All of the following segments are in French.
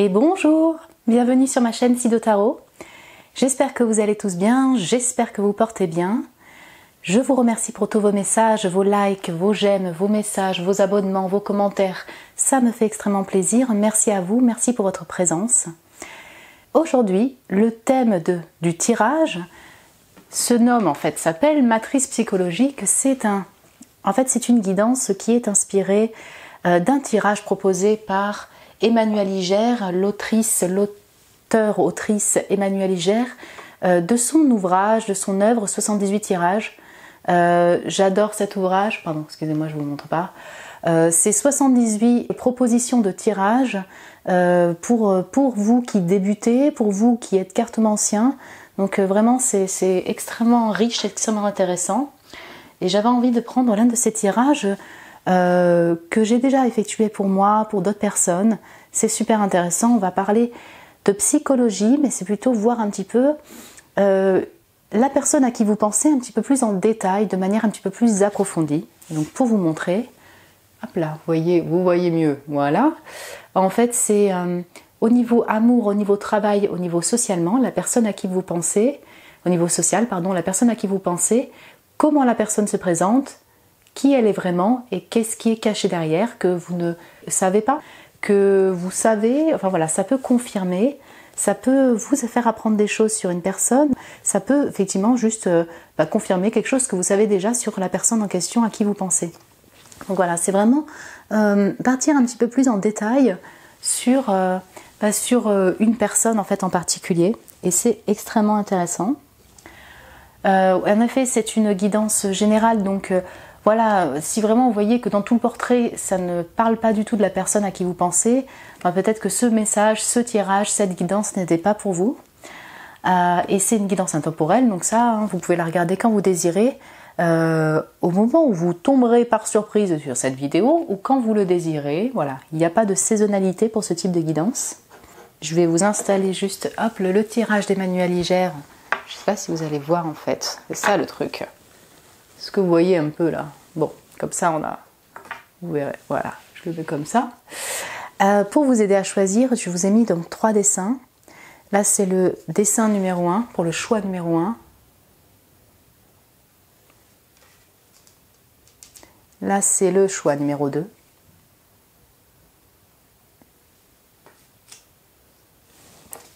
Et bonjour, bienvenue sur ma chaîne Sido Tarot. J'espère que vous allez tous bien, j'espère que vous portez bien. Je vous remercie pour tous vos messages, vos likes, vos j'aime, vos messages, vos abonnements, vos commentaires. Ça me fait extrêmement plaisir. Merci à vous, merci pour votre présence. Aujourd'hui, le thème du tirage s'appelle Matrice psychologique. C'est une guidance qui est inspirée d'un tirage proposé par Emmanuelle Iger, l'auteur-autrice Emmanuelle Iger, de son ouvrage, de son œuvre 78 tirages. J'adore cet ouvrage, pardon, excusez-moi, je ne vous le montre pas. C'est 78 propositions de tirage pour vous qui débutez, pour vous qui êtes cartomancien. Donc vraiment, c'est extrêmement riche, extrêmement intéressant. Et j'avais envie de prendre l'un de ces tirages que j'ai déjà effectué pour moi, pour d'autres personnes. C'est super intéressant. On va parler de psychologie, mais c'est plutôt voir un petit peu la personne à qui vous pensez un petit peu plus en détail, de manière un petit peu plus approfondie. Donc pour vous montrer, hop là, vous voyez mieux, voilà. En fait, c'est au niveau amour, au niveau travail, au niveau socialement, la personne à qui vous pensez, au niveau social, pardon, la personne à qui vous pensez, comment la personne se présente, qui elle est vraiment et qu'est-ce qui est caché derrière que vous ne savez pas, que vous savez, enfin voilà, ça peut confirmer, ça peut vous faire apprendre des choses sur une personne, ça peut effectivement juste confirmer quelque chose que vous savez déjà sur la personne en question à qui vous pensez. Donc voilà, c'est vraiment partir un petit peu plus en détail sur une personne en fait en particulier et c'est extrêmement intéressant. En effet, c'est une guidance générale, donc voilà, si vraiment vous voyez que dans tout le portrait, ça ne parle pas du tout de la personne à qui vous pensez, peut-être que ce message, ce tirage, cette guidance n'était pas pour vous. Et c'est une guidance intemporelle, donc ça, vous pouvez la regarder quand vous désirez, au moment où vous tomberez par surprise sur cette vidéo, ou quand vous le désirez, voilà. Il n'y a pas de saisonnalité pour ce type de guidance. Je vais vous installer juste, hop, le tirage d'Emmanuelle Iger. Je ne sais pas si vous allez voir en fait, c'est ça le truc. Ce que vous voyez un peu là. Bon, comme ça vous verrez, voilà, je le mets comme ça. Pour vous aider à choisir, je vous ai mis donc 3 dessins. Là c'est le dessin numéro 1, pour le choix numéro 1. Là c'est le choix numéro 2.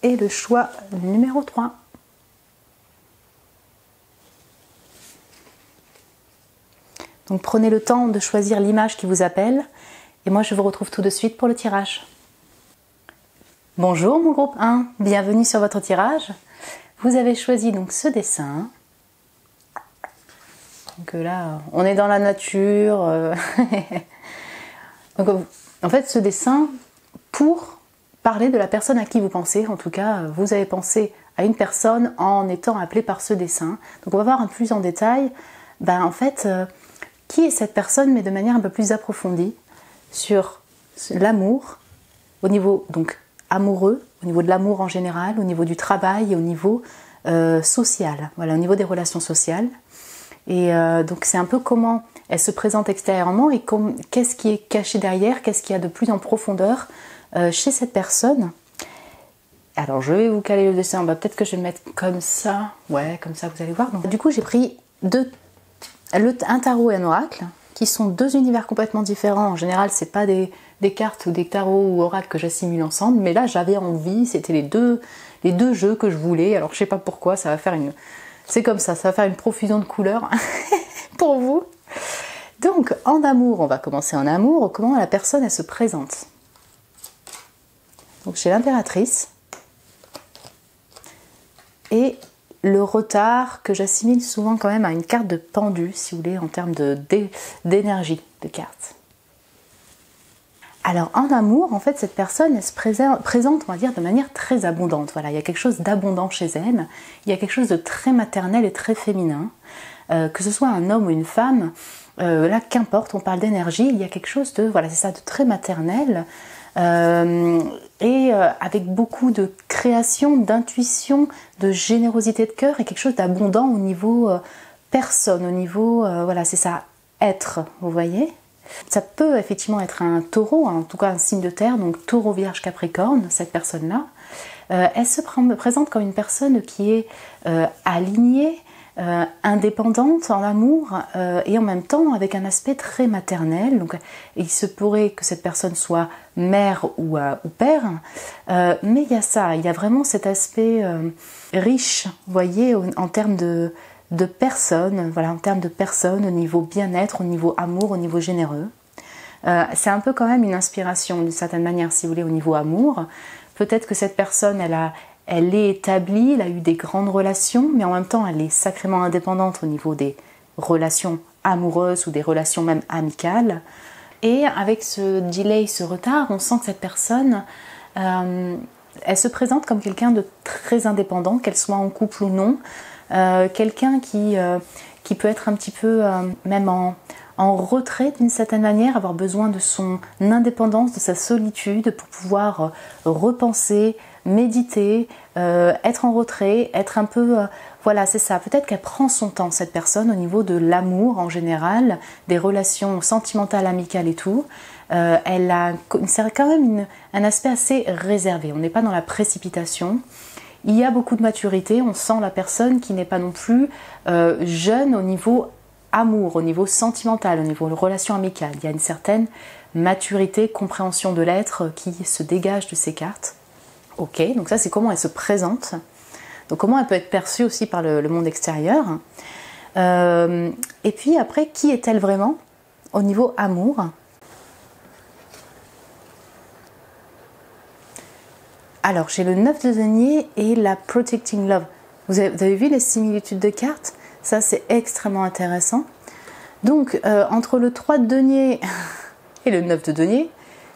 Et le choix numéro 3. Donc prenez le temps de choisir l'image qui vous appelle et moi je vous retrouve tout de suite pour le tirage. Bonjour mon groupe 1, bienvenue sur votre tirage. Vous avez choisi donc ce dessin. Donc là on est dans la nature. Donc, en fait ce dessin pour parler de la personne à qui vous pensez. En tout cas vous avez pensé à une personne en étant appelé par ce dessin. Donc on va voir un peu plus en détail. Qui est cette personne, mais de manière un peu plus approfondie sur l'amour, au niveau donc amoureux, au niveau de l'amour en général, au niveau du travail et au niveau social, voilà, au niveau des relations sociales. Et donc c'est un peu comment elle se présente extérieurement et qu'est-ce qui est caché derrière, qu'est-ce qu'il y a de plus en profondeur chez cette personne. Alors je vais vous caler le dessin, peut-être que je vais le mettre comme ça, ouais, comme ça vous allez voir. Donc, du coup j'ai pris un tarot et un oracle, qui sont 2 univers complètement différents. En général, c'est pas des cartes ou des tarots ou oracles que j'assimile ensemble, mais là j'avais envie, c'était les deux jeux que je voulais. Alors je sais pas pourquoi, c'est comme ça va faire une profusion de couleurs pour vous. Donc en amour, on va commencer en amour, comment la personne elle se présente. Donc j'ai l'impératrice et le retard que j'assimile souvent quand même à une carte de pendu, si vous voulez, en termes d'énergie de carte. Alors en amour, en fait, cette personne elle se présente, on va dire, de manière très abondante. Voilà, il y a quelque chose d'abondant chez elle, il y a quelque chose de très maternel et très féminin. Que ce soit un homme ou une femme, là qu'importe, on parle d'énergie, il y a quelque chose de, voilà, c'est ça, de très maternel. Avec beaucoup de création, d'intuition, de générosité de cœur et quelque chose d'abondant au niveau personne, au niveau, voilà, c'est ça, être, vous voyez. Ça peut effectivement être un taureau, en tout cas un signe de terre, donc taureau, vierge, capricorne, cette personne-là. Elle se présente comme une personne qui est alignée, indépendante en amour et en même temps avec un aspect très maternel. Donc il se pourrait que cette personne soit mère ou père, mais il y a ça, il y a vraiment cet aspect riche, vous voyez, en termes de personnes, voilà, en termes de personnes, au niveau bien-être, au niveau amour, au niveau généreux. C'est un peu quand même une inspiration d'une certaine manière, si vous voulez, au niveau amour. Peut-être que cette personne, elle est établie, elle a eu des grandes relations, mais en même temps, elle est sacrément indépendante au niveau des relations amoureuses ou des relations même amicales. Et avec ce delay, ce retard, on sent que cette personne, elle se présente comme quelqu'un de très indépendant, qu'elle soit en couple ou non. Quelqu'un qui peut être un petit peu même en retrait d'une certaine manière, avoir besoin de son indépendance, de sa solitude pour pouvoir repenser, méditer, être en retrait, être un peu... voilà, c'est ça. Peut-être qu'elle prend son temps, cette personne, au niveau de l'amour en général, des relations sentimentales, amicales et tout. Elle a quand même un aspect assez réservé. On n'est pas dans la précipitation. Il y a beaucoup de maturité. On sent la personne qui n'est pas non plus jeune au niveau amour, au niveau sentimental, au niveau de relation amicale. Il y a une certaine maturité, compréhension de l'être qui se dégage de ces cartes. Ok, donc ça c'est comment elle se présente. Donc comment elle peut être perçue aussi par le monde extérieur. Et puis après, qui est-elle vraiment au niveau amour? Alors j'ai le 9 de denier et la Protecting Love. Vous avez vu les similitudes de cartes? Ça c'est extrêmement intéressant. Donc entre le 3 de denier et le 9 de denier,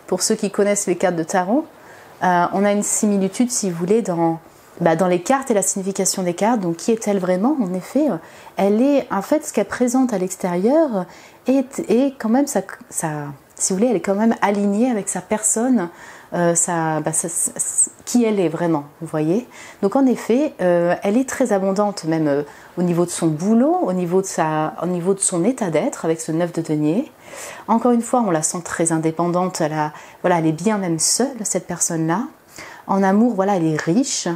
pour ceux qui connaissent les cartes de tarot, on a une similitude, si vous voulez, dans les cartes et la signification des cartes. Donc qui est-elle vraiment? En effet, elle est, en fait, ce qu'elle présente à l'extérieur est quand même, si vous voulez, elle est quand même alignée avec sa personne, qui elle est vraiment, vous voyez. Donc en effet, elle est très abondante, même au niveau de son boulot, au niveau de son état d'être, avec ce 9 de denier. Encore une fois, on la sent très indépendante, elle est bien même seule, cette personne-là. En amour, voilà, elle est riche.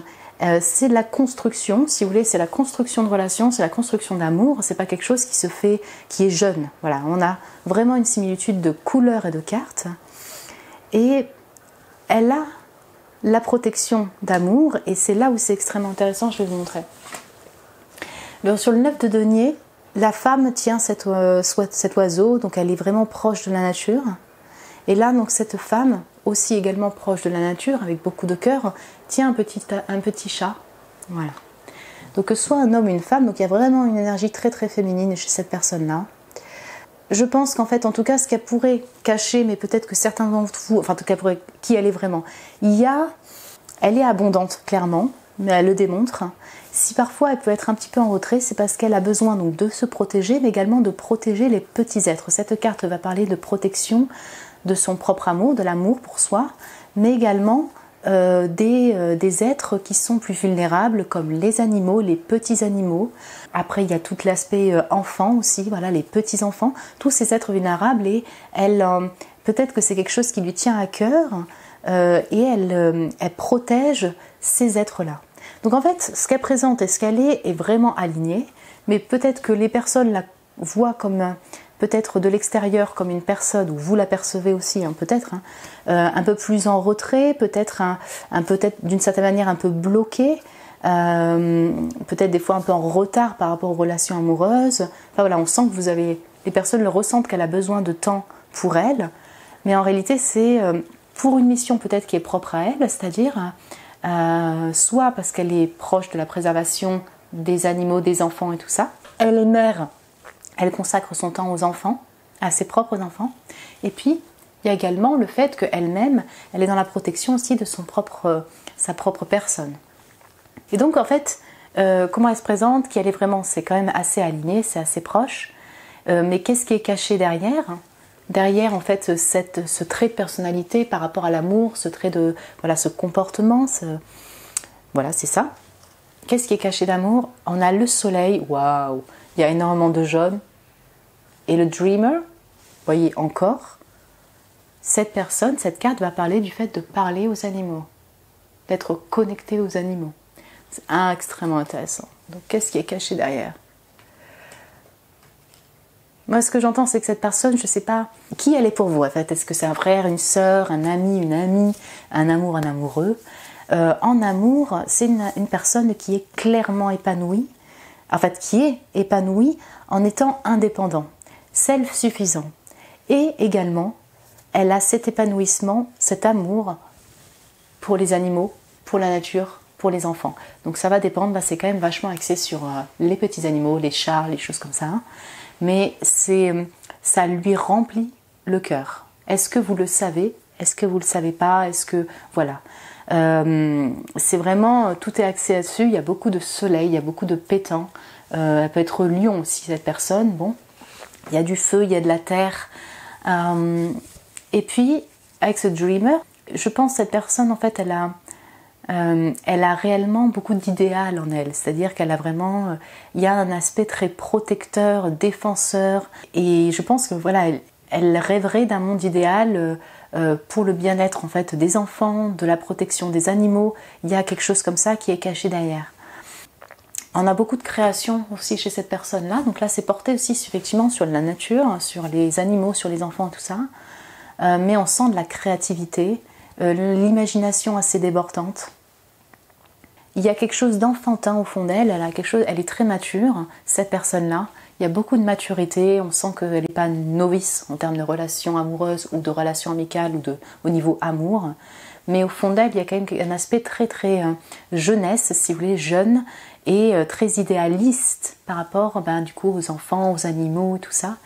C'est de la construction, si vous voulez, c'est la construction de relations, c'est la construction d'amour, c'est pas quelque chose qui se fait, qui est jeune. Voilà, on a vraiment une similitude de couleurs et de cartes. Et elle a la protection d'amour, et c'est là où c'est extrêmement intéressant, je vais vous montrer. Alors, sur le 9 de denier, la femme tient cet oiseau, donc elle est vraiment proche de la nature. Et là, donc cette femme, aussi également proche de la nature, avec beaucoup de cœur, tient un petit chat. Voilà. Donc que ce soit un homme ou une femme, donc il y a vraiment une énergie très très féminine chez cette personne-là. Je pense qu'en fait, en tout cas, ce qu'elle pourrait cacher, mais peut-être que certains d'entre vous, enfin en tout cas, qui elle est vraiment, elle est abondante, clairement, mais elle le démontre. Si parfois elle peut être un petit peu en retrait, c'est parce qu'elle a besoin donc de se protéger, mais également de protéger les petits êtres. Cette carte va parler de protection de son propre amour, de l'amour pour soi, mais également des êtres qui sont plus vulnérables, comme les animaux, les petits animaux. Après, il y a tout l'aspect enfant aussi, voilà, les petits enfants, tous ces êtres vulnérables, et elle, peut-être que c'est quelque chose qui lui tient à cœur, et elle protège ces êtres-là. Donc en fait, ce qu'elle présente et ce qu'elle est vraiment aligné, mais peut-être que les personnes la voient comme peut-être de l'extérieur comme une personne, ou vous la percevez aussi, hein, peut-être, hein, un peu plus en retrait, peut-être peut-être d'une certaine manière un peu bloqué, peut-être des fois un peu en retard par rapport aux relations amoureuses. Enfin voilà, on sent que les personnes le ressentent, qu'elle a besoin de temps pour elle, mais en réalité c'est pour une mission peut-être qui est propre à elle, c'est-à-dire soit parce qu'elle est proche de la préservation des animaux, des enfants et tout ça. Elle est mère, elle consacre son temps aux enfants, à ses propres enfants. Et puis, il y a également le fait qu'elle-même, elle est dans la protection aussi de sa propre personne. Et donc, en fait, comment elle se présente, qui elle est vraiment, c'est quand même assez aligné, c'est assez proche. Mais qu'est-ce qui est caché derrière? Derrière, en fait, ce trait de personnalité par rapport à l'amour, ce trait de, voilà, ce comportement, voilà, c'est ça. Qu'est-ce qui est caché d'amour? On a le soleil, waouh, il y a énormément de jaune. Et le dreamer, vous voyez encore, cette personne, cette carte va parler du fait de parler aux animaux, d'être connecté aux animaux. C'est extrêmement intéressant. Donc qu'est-ce qui est caché derrière? Moi, ce que j'entends, c'est que cette personne, je ne sais pas qui elle est pour vous, en fait. Est-ce que c'est un frère, une sœur, un ami, une amie, un amour, un amoureux? En amour, c'est une personne qui est clairement épanouie, en fait, qui est épanouie en étant indépendant, self-suffisant. Et également, elle a cet épanouissement, cet amour pour les animaux, pour la nature, pour les enfants. Donc ça va dépendre, c'est quand même vachement axé sur les petits animaux, les chats, les choses comme ça. Hein. Mais ça lui remplit le cœur. Est-ce que vous le savez? Est-ce que vous ne le savez pas? Est-ce que... Voilà. C'est vraiment... Tout est axé là-dessus. Il y a beaucoup de soleil, il y a beaucoup de pétants. Elle peut être lion aussi, cette personne. Bon. Il y a du feu, il y a de la terre. Et puis, avec ce dreamer, je pense que cette personne, en fait, elle a réellement beaucoup d'idéal en elle, c'est-à-dire qu'elle a vraiment, il y a un aspect très protecteur, défenseur, et je pense que voilà, elle rêverait d'un monde idéal pour le bien-être en fait des enfants, de la protection des animaux. Il y a quelque chose comme ça qui est caché derrière. On a beaucoup de création aussi chez cette personne-là, donc là c'est porté aussi effectivement sur la nature, sur les animaux, sur les enfants, tout ça, mais on sent de la créativité, l'imagination assez débordante. Il y a quelque chose d'enfantin au fond d'elle, elle est très mature, cette personne-là. Il y a beaucoup de maturité, on sent qu'elle n'est pas novice en termes de relations amoureuses ou de relations amicales ou au niveau amour. Mais au fond d'elle, il y a quand même un aspect très très jeunesse, si vous voulez, jeune et très idéaliste par rapport du coup aux enfants, aux animaux, tout ça.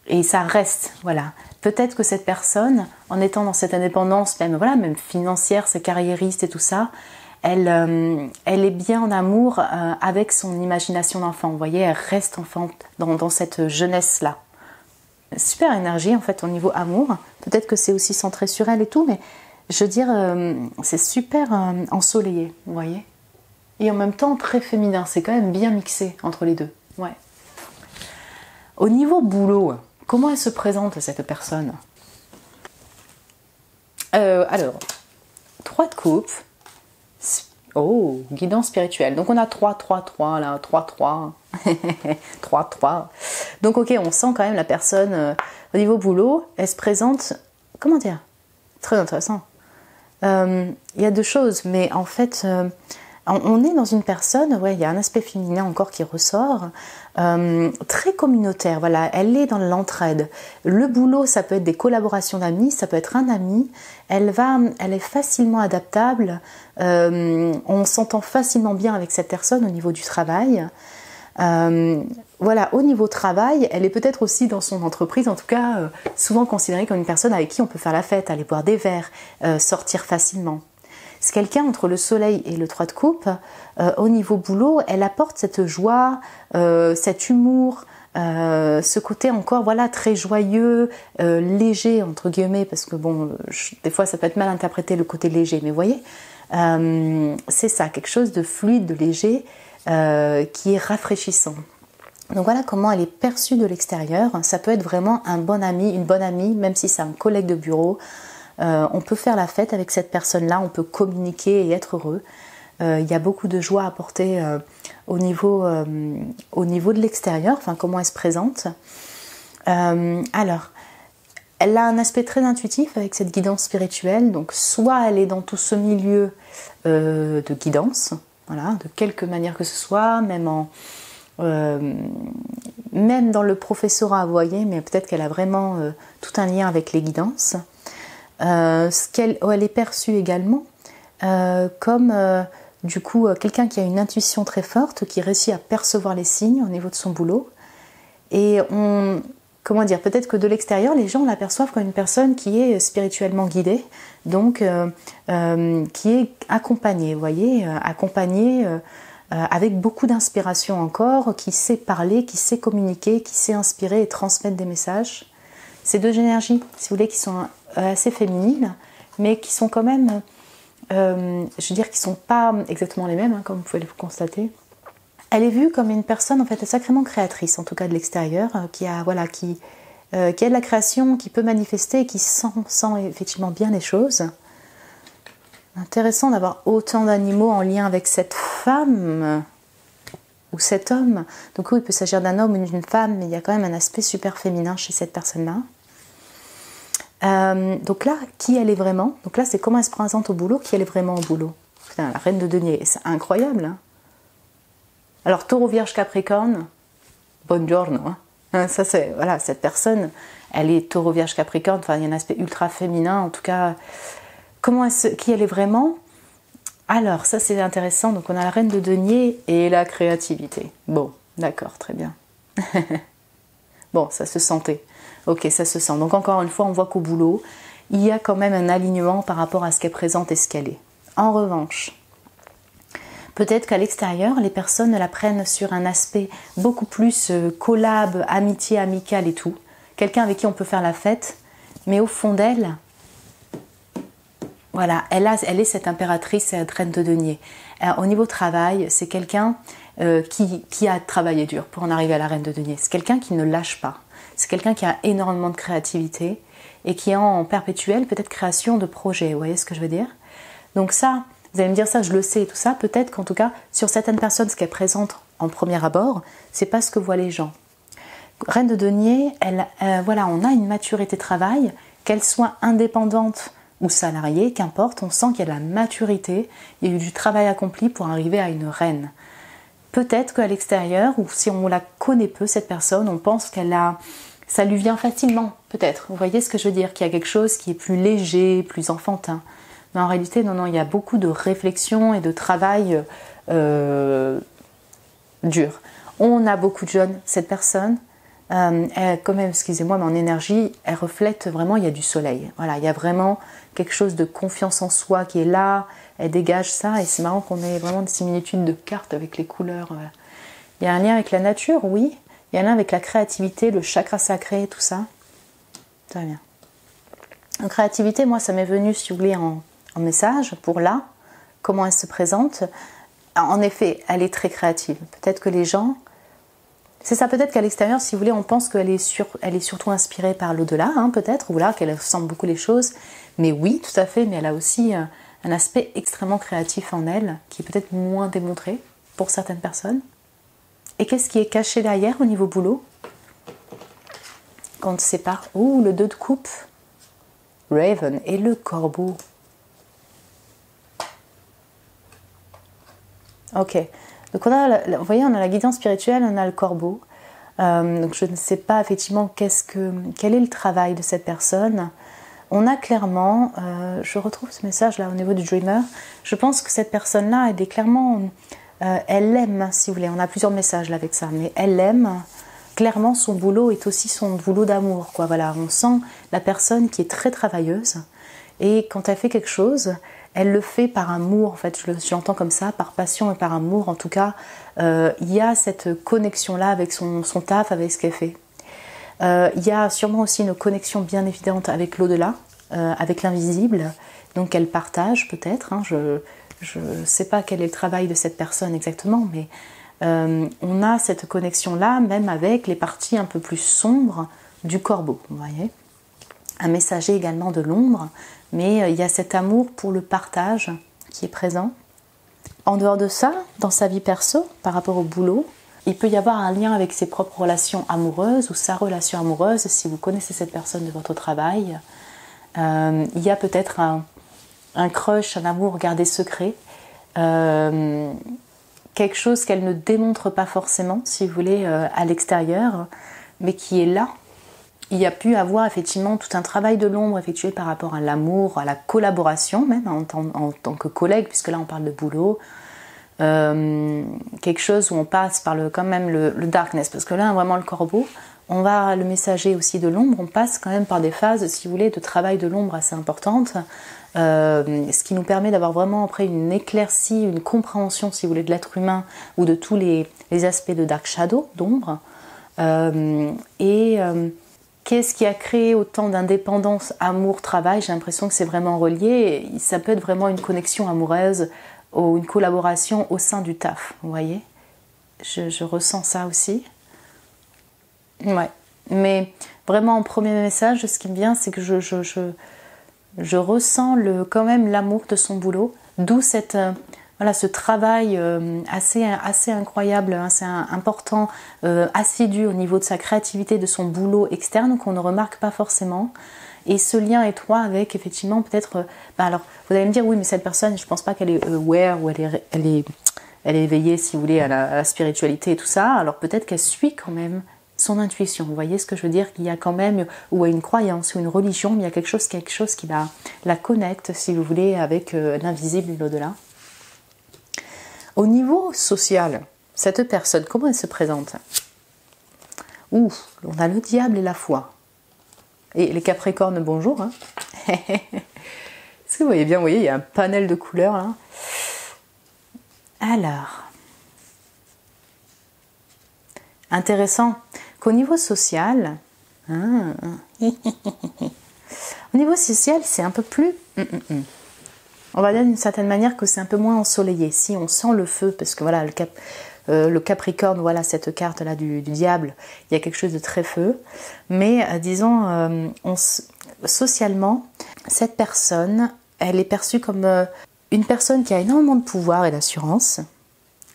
Et ça reste, voilà. Peut-être que cette personne, en étant dans cette indépendance, même financière, c'est carriériste et tout ça, elle est bien en amour avec son imagination d'enfant. Vous voyez, elle reste enfant dans cette jeunesse-là. Super énergie, en fait, au niveau amour. Peut-être que c'est aussi centré sur elle et tout, mais je veux dire, c'est super ensoleillé, vous voyez. Et en même temps, très féminin. C'est quand même bien mixé entre les deux. Ouais. Au niveau boulot, comment elle se présente, cette personne? Alors, 3 de coupe. Oh, guidance spirituelle. Donc on a 3, 3, 3, là, 3, 3. 3, 3. Donc ok, on sent quand même la personne, au niveau boulot, elle se présente, comment dire? Très intéressant. Il y a 2 choses, mais en fait... on est dans une personne, il y a un aspect féminin encore qui ressort, très communautaire, voilà, elle est dans l'entraide. Le boulot, ça peut être des collaborations d'amis, ça peut être un ami, elle est facilement adaptable, on s'entend facilement bien avec cette personne au niveau du travail. Voilà, au niveau travail, elle est peut-être aussi dans son entreprise, en tout cas souvent considérée comme une personne avec qui on peut faire la fête, aller boire des verres, sortir facilement. C'est quelqu'un entre le soleil et le 3 de coupe, au niveau boulot, elle apporte cette joie, cet humour, ce côté encore très joyeux, léger entre guillemets, parce que des fois ça peut être mal interprété le côté léger, mais vous voyez, c'est ça, quelque chose de fluide, de léger, qui est rafraîchissant. Donc voilà comment elle est perçue de l'extérieur. Ça peut être vraiment un bon ami, une bonne amie, même si c'est un collègue de bureau. On peut faire la fête avec cette personne-là, on peut communiquer et être heureux. Il y a beaucoup de joie à apporter au niveau de l'extérieur, comment elle se présente. Alors, elle a un aspect très intuitif avec cette guidance spirituelle, donc soit elle est dans tout ce milieu de guidance, voilà, de quelque manière que ce soit, même dans le professorat, vous voyez, mais peut-être qu'elle a vraiment tout un lien avec les guidances. Elle est perçue également comme du coup quelqu'un qui a une intuition très forte, qui réussit à percevoir les signes au niveau de son boulot. Et peut-être que de l'extérieur, les gens l'aperçoivent comme une personne qui est spirituellement guidée, donc qui est accompagnée, vous voyez, accompagnée avec beaucoup d'inspiration encore, qui sait parler, qui sait communiquer, qui sait inspirer et transmettre des messages. Ces 2 énergies, si vous voulez, qui sont assez féminines, mais qui sont quand même, qui sont pas exactement les mêmes, comme vous pouvez le constater. elle est vue comme une personne en fait sacrément créatrice, en tout cas de l'extérieur, qui a de la création, qui peut manifester et qui sent effectivement bien les choses. Intéressant d'avoir autant d'animaux en lien avec cette femme ou cet homme. Donc oui, il peut s'agir d'un homme ou d'une femme, mais il y a quand même un aspect super féminin chez cette personne-là. Donc là, qui elle est vraiment? Donc là, c'est comment elle se présente au boulot, qui elle est vraiment au boulot. Putain, la reine de denier, c'est incroyable. Hein. Alors, taureau, vierge, capricorne, buongiorno. Hein. Ça, c'est, voilà, cette personne, elle est taureau, vierge, capricorne, enfin, il y a un aspect ultra féminin, en tout cas. Qui elle est vraiment? Alors, ça, c'est intéressant. Donc, on a la reine de denier et la créativité. Bon, d'accord, très bien. Bon, ça se sentait. Ok, ça se sent. Donc encore une fois, on voit qu'au boulot, il y a quand même un alignement par rapport à ce qu'elle présente et ce qu'elle est. En revanche, peut-être qu'à l'extérieur, les personnes la prennent sur un aspect beaucoup plus collab, amitié, amical et tout. Quelqu'un avec qui on peut faire la fête, mais au fond d'elle, voilà, elle est cette impératrice, cette reine de denier. Alors, au niveau travail, c'est quelqu'un qui a travaillé dur pour en arriver à la reine de denier. C'est quelqu'un qui ne lâche pas. C'est quelqu'un qui a énormément de créativité et qui est en perpétuelle peut-être création de projets. Vous voyez ce que je veux dire? Donc ça, vous allez me dire ça, je le sais et tout ça. Peut-être qu'en tout cas, sur certaines personnes, ce qu'elle présente en premier abord, c'est pas ce que voient les gens. Reine de denier, voilà, on a une maturité travail, qu'elle soit indépendante ou salariée, qu'importe, on sent qu'il y a de la maturité, il y a eu du travail accompli pour arriver à une reine. Peut-être qu'à l'extérieur, ou si on la connaît peu, cette personne, on pense ça lui vient facilement, peut-être. Vous voyez ce que je veux dire? Qu'il y a quelque chose qui est plus léger, plus enfantin. Mais en réalité, non, il y a beaucoup de réflexion et de travail dur. On a beaucoup de jeunes. Cette personne, quand même, excusez-moi, mais en énergie, elle reflète vraiment, il y a du soleil. Voilà, il y a vraiment quelque chose de confiance en soi qui est là. Elle dégage ça et c'est marrant qu'on ait vraiment des similitudes de cartes avec les couleurs. Il y a un lien avec la nature, oui. Il y a un lien avec la créativité, le chakra sacré, tout ça. Très bien. En créativité, moi, ça m'est venu, si vous voulez, en message pour là, comment elle se présente. En effet, elle est très créative. Peut-être que les gens... C'est ça, peut-être qu'à l'extérieur, si vous voulez, on pense qu'elle est, elle est surtout inspirée par l'au-delà, hein, peut-être, ou là, qu'elle ressemble beaucoup les choses. Mais oui, tout à fait, mais elle a aussi... un aspect extrêmement créatif en elle, qui est peut-être moins démontré pour certaines personnes. Et qu'est-ce qui est caché derrière au niveau boulot? Quand on se sépare, le 2 de coupe, Raven et le corbeau. Ok, donc vous voyez, on a la guidance spirituelle, on a le corbeau. Donc je ne sais pas effectivement quel est le travail de cette personne. On a clairement, je retrouve ce message là au niveau du dreamer, je pense que cette personne-là, elle est clairement, elle aime, si vous voulez, on a plusieurs messages là avec ça, mais elle aime, clairement son boulot est aussi son boulot d'amour, quoi. Voilà, on sent la personne qui est très travailleuse et quand elle fait quelque chose, elle le fait par amour, en fait, je l'entends comme ça, par passion et par amour, en tout cas, il y a cette connexion-là avec son taf, avec ce qu'elle fait. Il y a sûrement aussi une connexion bien évidente avec l'au-delà, avec l'invisible, donc elle partage peut-être, hein, je ne sais pas quel est le travail de cette personne exactement, mais on a cette connexion-là même avec les parties un peu plus sombres du corbeau, vous voyez. Un messager également de l'ombre, mais il y a cet amour pour le partage qui est présent. En dehors de ça, dans sa vie perso, par rapport au boulot, il peut y avoir un lien avec ses propres relations amoureuses ou sa relation amoureuse, si vous connaissez cette personne de votre travail. Il y a peut-être un crush, un amour gardé secret, quelque chose qu'elle ne démontre pas forcément, si vous voulez, à l'extérieur, mais qui est là. Il y a pu avoir effectivement tout un travail de l'ombre effectué par rapport à l'amour, à la collaboration même en tant que collègue, puisque là on parle de boulot. Quelque chose où on passe par quand même le darkness, parce que là vraiment le corbeau, on va le messager aussi de l'ombre, on passe quand même par des phases, si vous voulez, de travail de l'ombre assez importantes, ce qui nous permet d'avoir vraiment après une éclaircie, une compréhension, si vous voulez, de l'être humain ou de tous les aspects de dark shadow, d'ombre. Qu'est-ce qui a créé autant d'indépendance, amour, travail? J'ai l'impression que c'est vraiment relié. Ça peut être vraiment une connexion amoureuse ou une collaboration au sein du taf, vous voyez? je ressens ça aussi. Ouais, mais vraiment en premier message, ce qui me vient, c'est que je ressens quand même l'amour de son boulot, d'où voilà, ce travail assez incroyable, assez important, assidu au niveau de sa créativité, de son boulot externe qu'on ne remarque pas forcément. Et ce lien étroit avec effectivement peut-être... alors vous allez me dire oui mais cette personne je pense pas qu'elle est aware ou elle est éveillée si vous voulez à la spiritualité et tout ça. Alors peut-être qu'elle suit quand même son intuition. Vous voyez ce que je veux dire, qu'il y a quand même ou une croyance ou une religion, mais il y a quelque chose qui la connecte si vous voulez avec l'invisible et l'au-delà. Au niveau social, cette personne, comment elle se présente? On a le diable et la foi. Et les Capricornes, bonjour. Hein. Est-ce que vous voyez bien, vous voyez, il y a un panel de couleurs là. Alors, intéressant qu'au niveau social, au niveau social, c'est un peu plus... On va dire d'une certaine manière que c'est un peu moins ensoleillé. Si on sent le feu, parce que voilà, le Capricorne, voilà cette carte là du diable, il y a quelque chose de très feu. Mais disons, socialement, cette personne, elle est perçue comme une personne qui a énormément de pouvoir et d'assurance,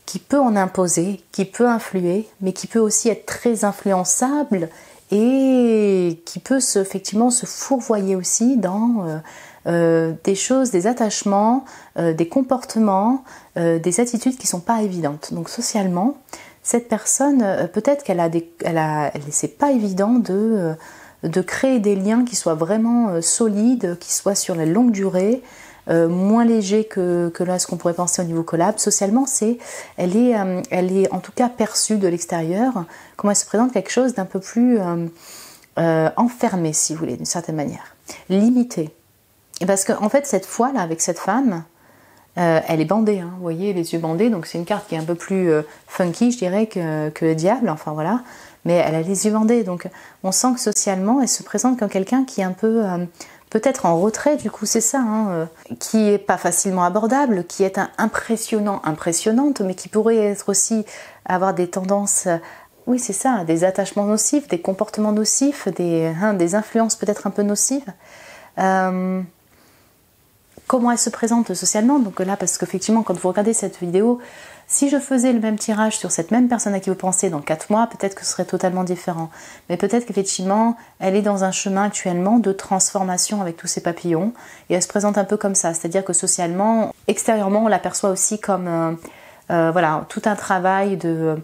qui peut en imposer, qui peut influer, mais qui peut aussi être très influençable et qui peut effectivement se fourvoyer aussi dans des choses, des attachements, des comportements, des attitudes qui ne sont pas évidentes. Donc socialement, cette personne, peut-être c'est pas évident de créer des liens qui soient vraiment solides, qui soient sur la longue durée, moins léger que là ce qu'on pourrait penser au niveau collab. Socialement, elle est en tout cas perçue de l'extérieur, comment elle se présente, quelque chose d'un peu plus enfermé, si vous voulez, d'une certaine manière, limité. Parce qu'en fait, cette fois là, avec cette femme, elle est bandée, hein, vous voyez, les yeux bandés, donc c'est une carte qui est un peu plus funky, je dirais, que le diable, enfin voilà, mais elle a les yeux bandés, donc on sent que socialement, elle se présente comme quelqu'un qui est un peu... peut-être en retrait, du coup, c'est ça, hein, qui est pas facilement abordable, qui est impressionnante, mais qui pourrait être aussi avoir des tendances, oui, c'est ça, des attachements nocifs, des comportements nocifs, des influences peut-être un peu nocives. Comment elle se présente socialement? Donc là, parce qu'effectivement, quand vous regardez cette vidéo, si je faisais le même tirage sur cette même personne à qui vous pensez dans 4 mois, peut-être que ce serait totalement différent. Mais peut-être qu'effectivement, elle est dans un chemin actuellement de transformation avec tous ces papillons. Et elle se présente un peu comme ça. C'est-à-dire que socialement, extérieurement, on l'aperçoit aussi comme voilà, tout un travail de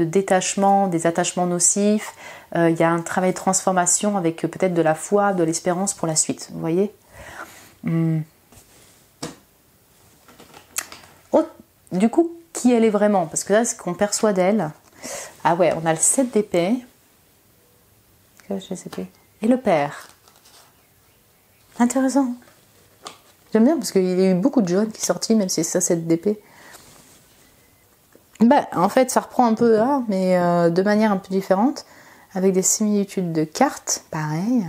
détachement, des attachements nocifs. Il y a un travail de transformation avec peut-être de la foi, de l'espérance pour la suite. Vous voyez? Du coup, qui elle est vraiment? Parce que là, ce qu'on perçoit d'elle... Ah ouais, on a le 7 d'épée. Et le père. Intéressant. J'aime bien parce qu'il y a eu beaucoup de jaunes qui sont sortis, même si c'est ça 7 d'épée. En fait, ça reprend un peu là, mais de manière un peu différente, avec des similitudes de cartes, pareil.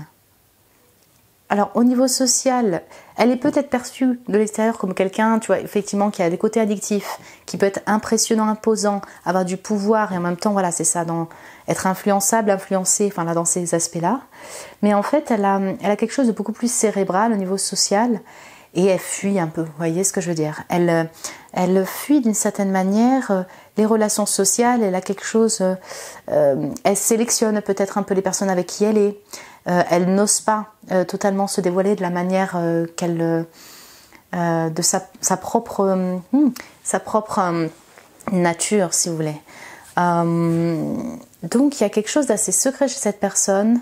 Alors, au niveau social, elle est peut-être perçue de l'extérieur comme quelqu'un, tu vois, effectivement, qui a des côtés addictifs, qui peut être impressionnant, imposant, avoir du pouvoir, et en même temps, voilà, c'est ça, être influençable, influencé, enfin là, dans ces aspects-là. Mais en fait, elle a quelque chose de beaucoup plus cérébral au niveau social, et elle fuit un peu, vous voyez ce que je veux dire? Elle fuit d'une certaine manière les relations sociales, elle a quelque chose, elle sélectionne peut-être un peu les personnes avec qui elle est. Elle n'ose pas totalement se dévoiler de la manière de sa propre nature, si vous voulez. Donc il y a quelque chose d'assez secret chez cette personne.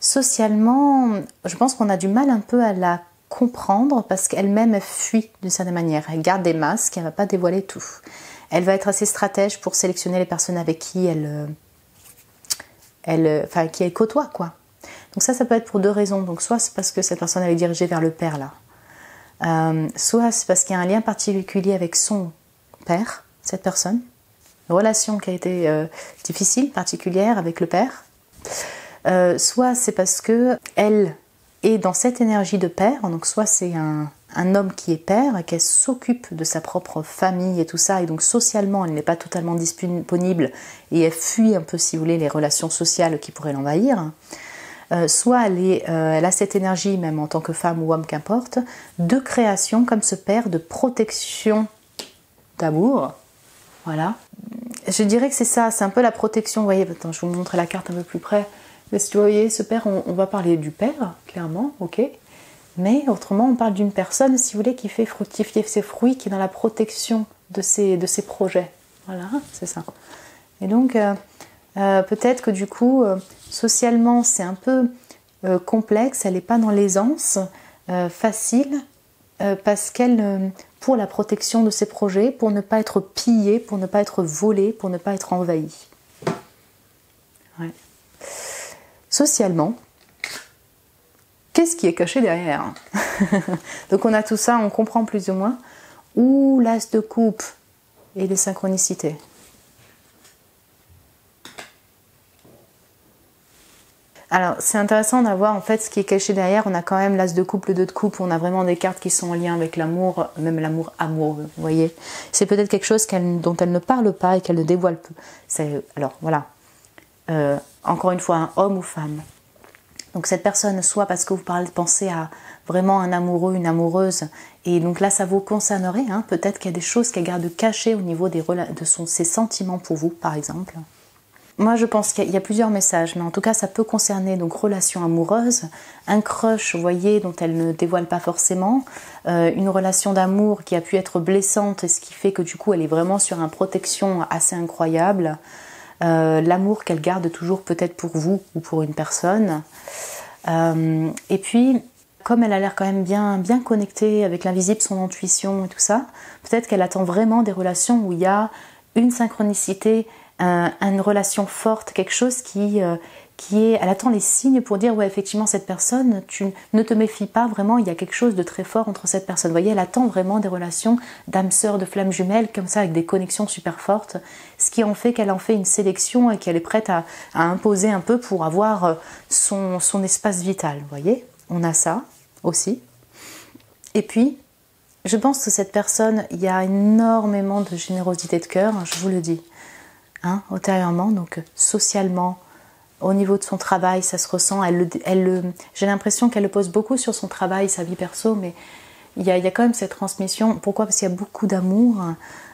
Socialement, je pense qu'on a du mal un peu à la comprendre parce qu'elle-même elle fuit d'une certaine manière. Elle garde des masques, elle ne va pas dévoiler tout. Elle va être assez stratège pour sélectionner les personnes avec qui qui elle côtoie, quoi. Donc ça peut être pour 2 raisons. Donc soit c'est parce que cette personne elle est dirigée vers le père là, soit c'est parce qu'il y a un lien particulier avec son père, cette personne, une relation qui a été difficile, particulière avec le père, soit c'est parce que elle est dans cette énergie de père, donc soit c'est un homme qui est père, qu'elle s'occupe de sa propre famille et tout ça, et donc socialement elle n'est pas totalement disponible et elle fuit un peu, si vous voulez, les relations sociales qui pourraient l'envahir. Soit elle a cette énergie, même en tant que femme ou homme, qu'importe, de création comme ce père, de protection, d'amour. Voilà. Je dirais que c'est ça, c'est un peu la protection. Vous voyez, attends, je vais vous montrer la carte un peu plus près. Mais si vous voyez, ce père, on va parler du père, clairement, ok. Mais autrement, on parle d'une personne, si vous voulez, qui fait fructifier ses fruits, qui est dans la protection de ses projets. Voilà, c'est ça. Et donc, peut-être que du coup, socialement, c'est un peu complexe, elle n'est pas dans l'aisance facile, parce qu'elle, pour la protection de ses projets, pour ne pas être pillée, pour ne pas être volée, pour ne pas être envahie. Ouais. Socialement, qu'est-ce qui est caché derrière? Donc on a tout ça, on comprend plus ou moins. Ou l'as de coupe et les synchronicités. Alors c'est intéressant d'avoir en fait ce qui est caché derrière. On a quand même l'as de coupe, le 2 de coupe, on a vraiment des cartes qui sont en lien avec l'amour, même l'amour amoureux, vous voyez. C'est peut-être quelque chose dont elle ne parle pas et qu'elle ne dévoile peu. Alors voilà, encore une fois, un homme ou femme. Donc cette personne, soit parce que vous pensez à vraiment un amoureux, une amoureuse, et donc là ça vous concernerait, hein, peut-être qu'il y a des choses qu'elle garde cachées au niveau ses sentiments pour vous, par exemple. Moi je pense qu'il y a plusieurs messages, mais en tout cas ça peut concerner donc relation amoureuse, un crush, vous voyez, dont elle ne dévoile pas forcément, une relation d'amour qui a pu être blessante, et ce qui fait que du coup elle est vraiment sur une protection assez incroyable, l'amour qu'elle garde toujours peut-être pour vous ou pour une personne. Et puis, comme elle a l'air quand même bien connectée avec l'invisible, son intuition et tout ça, peut-être qu'elle attend vraiment des relations où il y a une synchronicité, une relation forte, quelque chose qui est... Elle attend les signes pour dire, ouais, effectivement, cette personne, tu ne te méfies pas, vraiment, il y a quelque chose de très fort entre cette personne. Vous voyez, elle attend vraiment des relations d'âme sœur, de flammes jumelles, comme ça, avec des connexions super fortes, ce qui en fait qu'elle en fait une sélection et qu'elle est prête à imposer un peu pour avoir son espace vital, vous voyez. On a ça aussi. Et puis, je pense que cette personne, il y a énormément de générosité de cœur, je vous le dis, hein, intérieurement, donc socialement, au niveau de son travail, ça se ressent. J'ai l'impression qu'elle le pose beaucoup sur son travail, sa vie perso, mais il y a quand même cette transmission. Pourquoi? Parce qu'il y a beaucoup d'amour,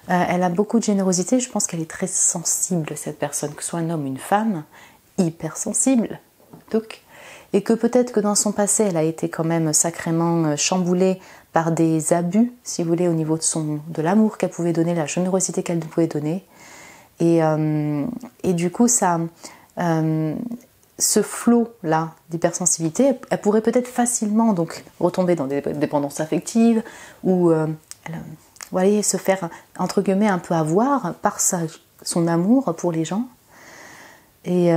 elle a beaucoup de générosité. Je pense qu'elle est très sensible, cette personne, que ce soit un homme ou une femme, hyper sensible. Donc, et que peut-être que dans son passé, elle a été quand même sacrément chamboulée par des abus, si vous voulez, au niveau de l'amour qu'elle pouvait donner, la générosité qu'elle pouvait donner. Et du coup, ça... ce flot-là d'hypersensibilité, elle pourrait peut-être facilement donc retomber dans des dépendances affectives ou vous voyez, se faire entre guillemets un peu avoir par son amour pour les gens. Et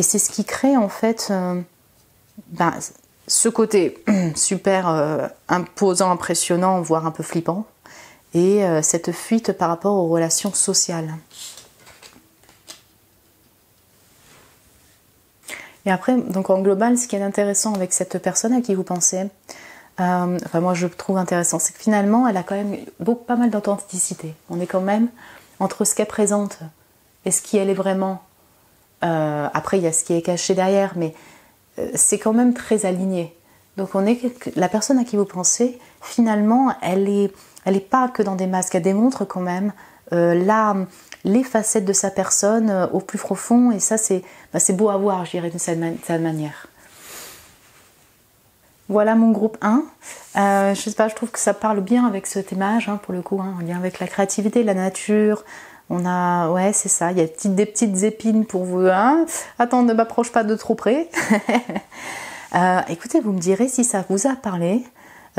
c'est ce qui crée en fait ce côté super imposant, impressionnant, voire un peu flippant, et cette fuite par rapport aux relations sociales. Et après, donc en global, ce qui est intéressant avec cette personne à qui vous pensez, enfin moi je trouve intéressant, c'est que finalement elle a quand même pas mal d'authenticité. On est quand même entre ce qu'elle présente et ce qui elle est vraiment. Après il y a ce qui est caché derrière, mais c'est quand même très aligné. Donc la personne à qui vous pensez, finalement, elle est pas que dans des masques, elle démontre quand même les facettes de sa personne au plus profond, et ça c'est beau à voir, je dirais, de cette manière. Voilà mon groupe 1. Je sais pas, je trouve que ça parle bien avec ce thèmage, hein, pour le coup, hein, en lien avec la créativité, la nature. On a, ouais, c'est ça, il y a des petites épines pour vous. Hein. Attends, ne m'approche pas de trop près. Écoutez, vous me direz si ça vous a parlé,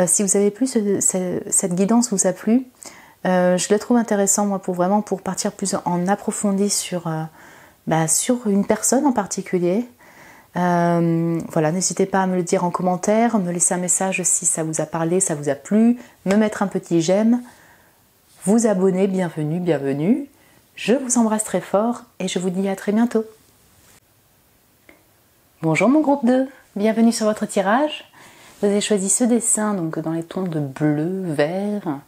si vous avez plu, cette guidance vous a plu. Je le trouve intéressant, moi, pour partir plus en approfondi sur une personne en particulier. Voilà, n'hésitez pas à me le dire en commentaire, me laisser un message si ça vous a parlé, ça vous a plu, me mettre un petit j'aime, vous abonner, bienvenue. Je vous embrasse très fort et je vous dis à très bientôt. Bonjour mon groupe 2, bienvenue sur votre tirage. Vous avez choisi ce dessin, donc dans les tons de bleu, vert.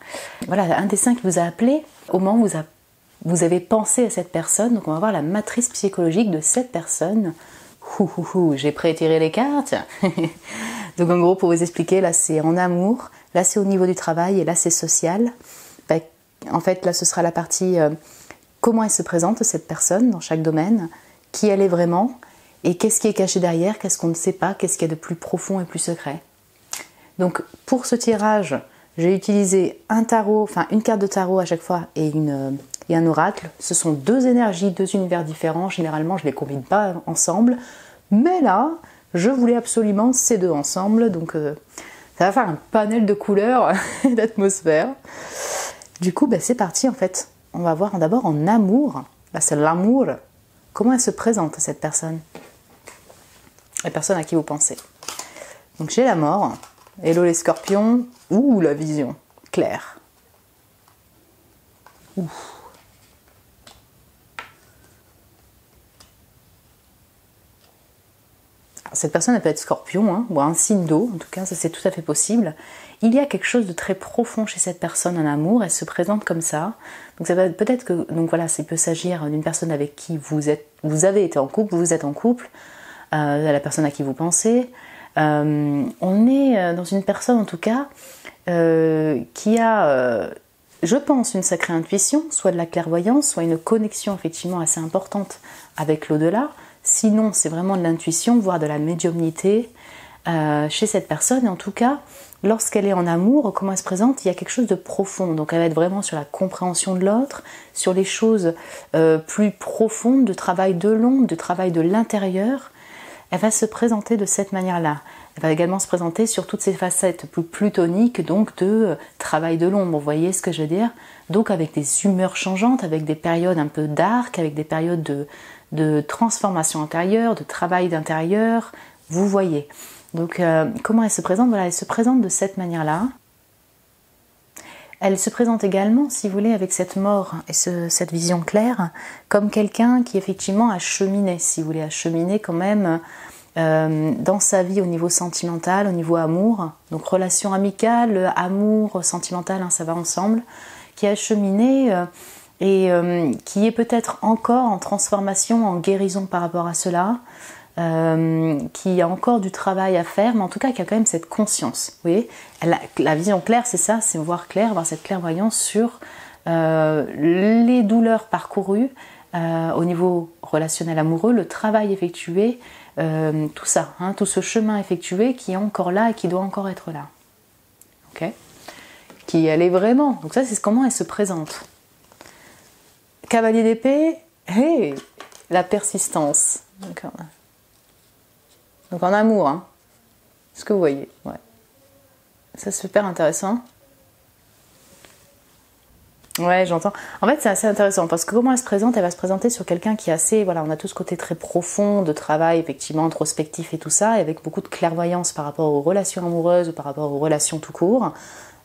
Voilà, un dessin qui vous a appelé au moment où vous avez pensé à cette personne. Donc on va voir la matrice psychologique de cette personne. J'ai pré-tiré les cartes. Donc en gros, pour vous expliquer, là c'est en amour, là c'est au niveau du travail et là c'est social. En fait, là ce sera la partie comment elle se présente cette personne dans chaque domaine, qui elle est vraiment et qu'est-ce qui est caché derrière, qu'est-ce qu'on ne sait pas, qu'est-ce qu'il y a de plus profond et plus secret. Donc pour ce tirage, j'ai utilisé un tarot, enfin une carte de tarot à chaque fois et un oracle. Ce sont deux énergies, deux univers différents. Généralement, je ne les combine pas ensemble. Mais là, je voulais absolument ces deux ensemble. Donc ça va faire un panel de couleurs et d'atmosphère. Du coup, c'est parti en fait. On va voir d'abord en amour. Là, c'est l'amour. Comment elle se présente, cette personne? La personne à qui vous pensez. Donc j'ai la mort. Hello les scorpions. Ouh, la vision claire. Ouh. Cette personne, elle peut être scorpion, hein, ou un signe d'eau, en tout cas, ça c'est tout à fait possible. Il y a quelque chose de très profond chez cette personne en amour, elle se présente comme ça. Donc ça va peut-être que, donc voilà, ça peut s'agir d'une personne avec qui vous avez été en couple, vous êtes en couple, la personne à qui vous pensez. On est dans une personne en tout cas qui a, je pense, une sacrée intuition, soit de la clairvoyance, soit une connexion effectivement assez importante avec l'au-delà. Sinon, c'est vraiment de l'intuition, voire de la médiumnité chez cette personne. Et en tout cas, lorsqu'elle est en amour, comment elle se présente, il y a quelque chose de profond. Donc elle va être vraiment sur la compréhension de l'autre, sur les choses plus profondes, de travail de l'ombre, de travail de l'intérieur. Elle va se présenter de cette manière-là. Elle va également se présenter sur toutes ces facettes plus plutoniques, donc de travail de l'ombre, vous voyez ce que je veux dire? Donc avec des humeurs changeantes, avec des périodes un peu dark, avec des périodes de transformation intérieure, de travail d'intérieur, vous voyez. Donc comment elle se présente? Voilà, elle se présente de cette manière-là. Elle se présente également, si vous voulez, avec cette mort et cette vision claire, comme quelqu'un qui effectivement a cheminé, si vous voulez, a cheminé quand même dans sa vie au niveau sentimental, au niveau amour, donc relation amicale, amour, sentimental, hein, ça va ensemble, qui a cheminé et qui est peut-être encore en transformation, en guérison par rapport à cela, qui a encore du travail à faire, mais en tout cas qui a quand même cette conscience. Vous voyez, la vision claire, c'est ça, c'est voir clair, avoir cette clairvoyance sur les douleurs parcourues au niveau relationnel amoureux, le travail effectué, tout ça, hein, tout ce chemin effectué qui est encore là et qui doit encore être là. Ok ? Qui elle est vraiment. Donc ça, c'est comment elle se présente. Cavalier d'épée, hey, la persistance. D'accord. Donc en amour, hein. Ce que vous voyez, ouais. Ça c'est super intéressant. Ouais, j'entends. En fait, c'est assez intéressant parce que comment elle se présente, elle va se présenter sur quelqu'un qui est assez, voilà, on a tout ce côté très profond de travail, effectivement, introspectif et tout ça, et avec beaucoup de clairvoyance par rapport aux relations amoureuses ou par rapport aux relations tout court.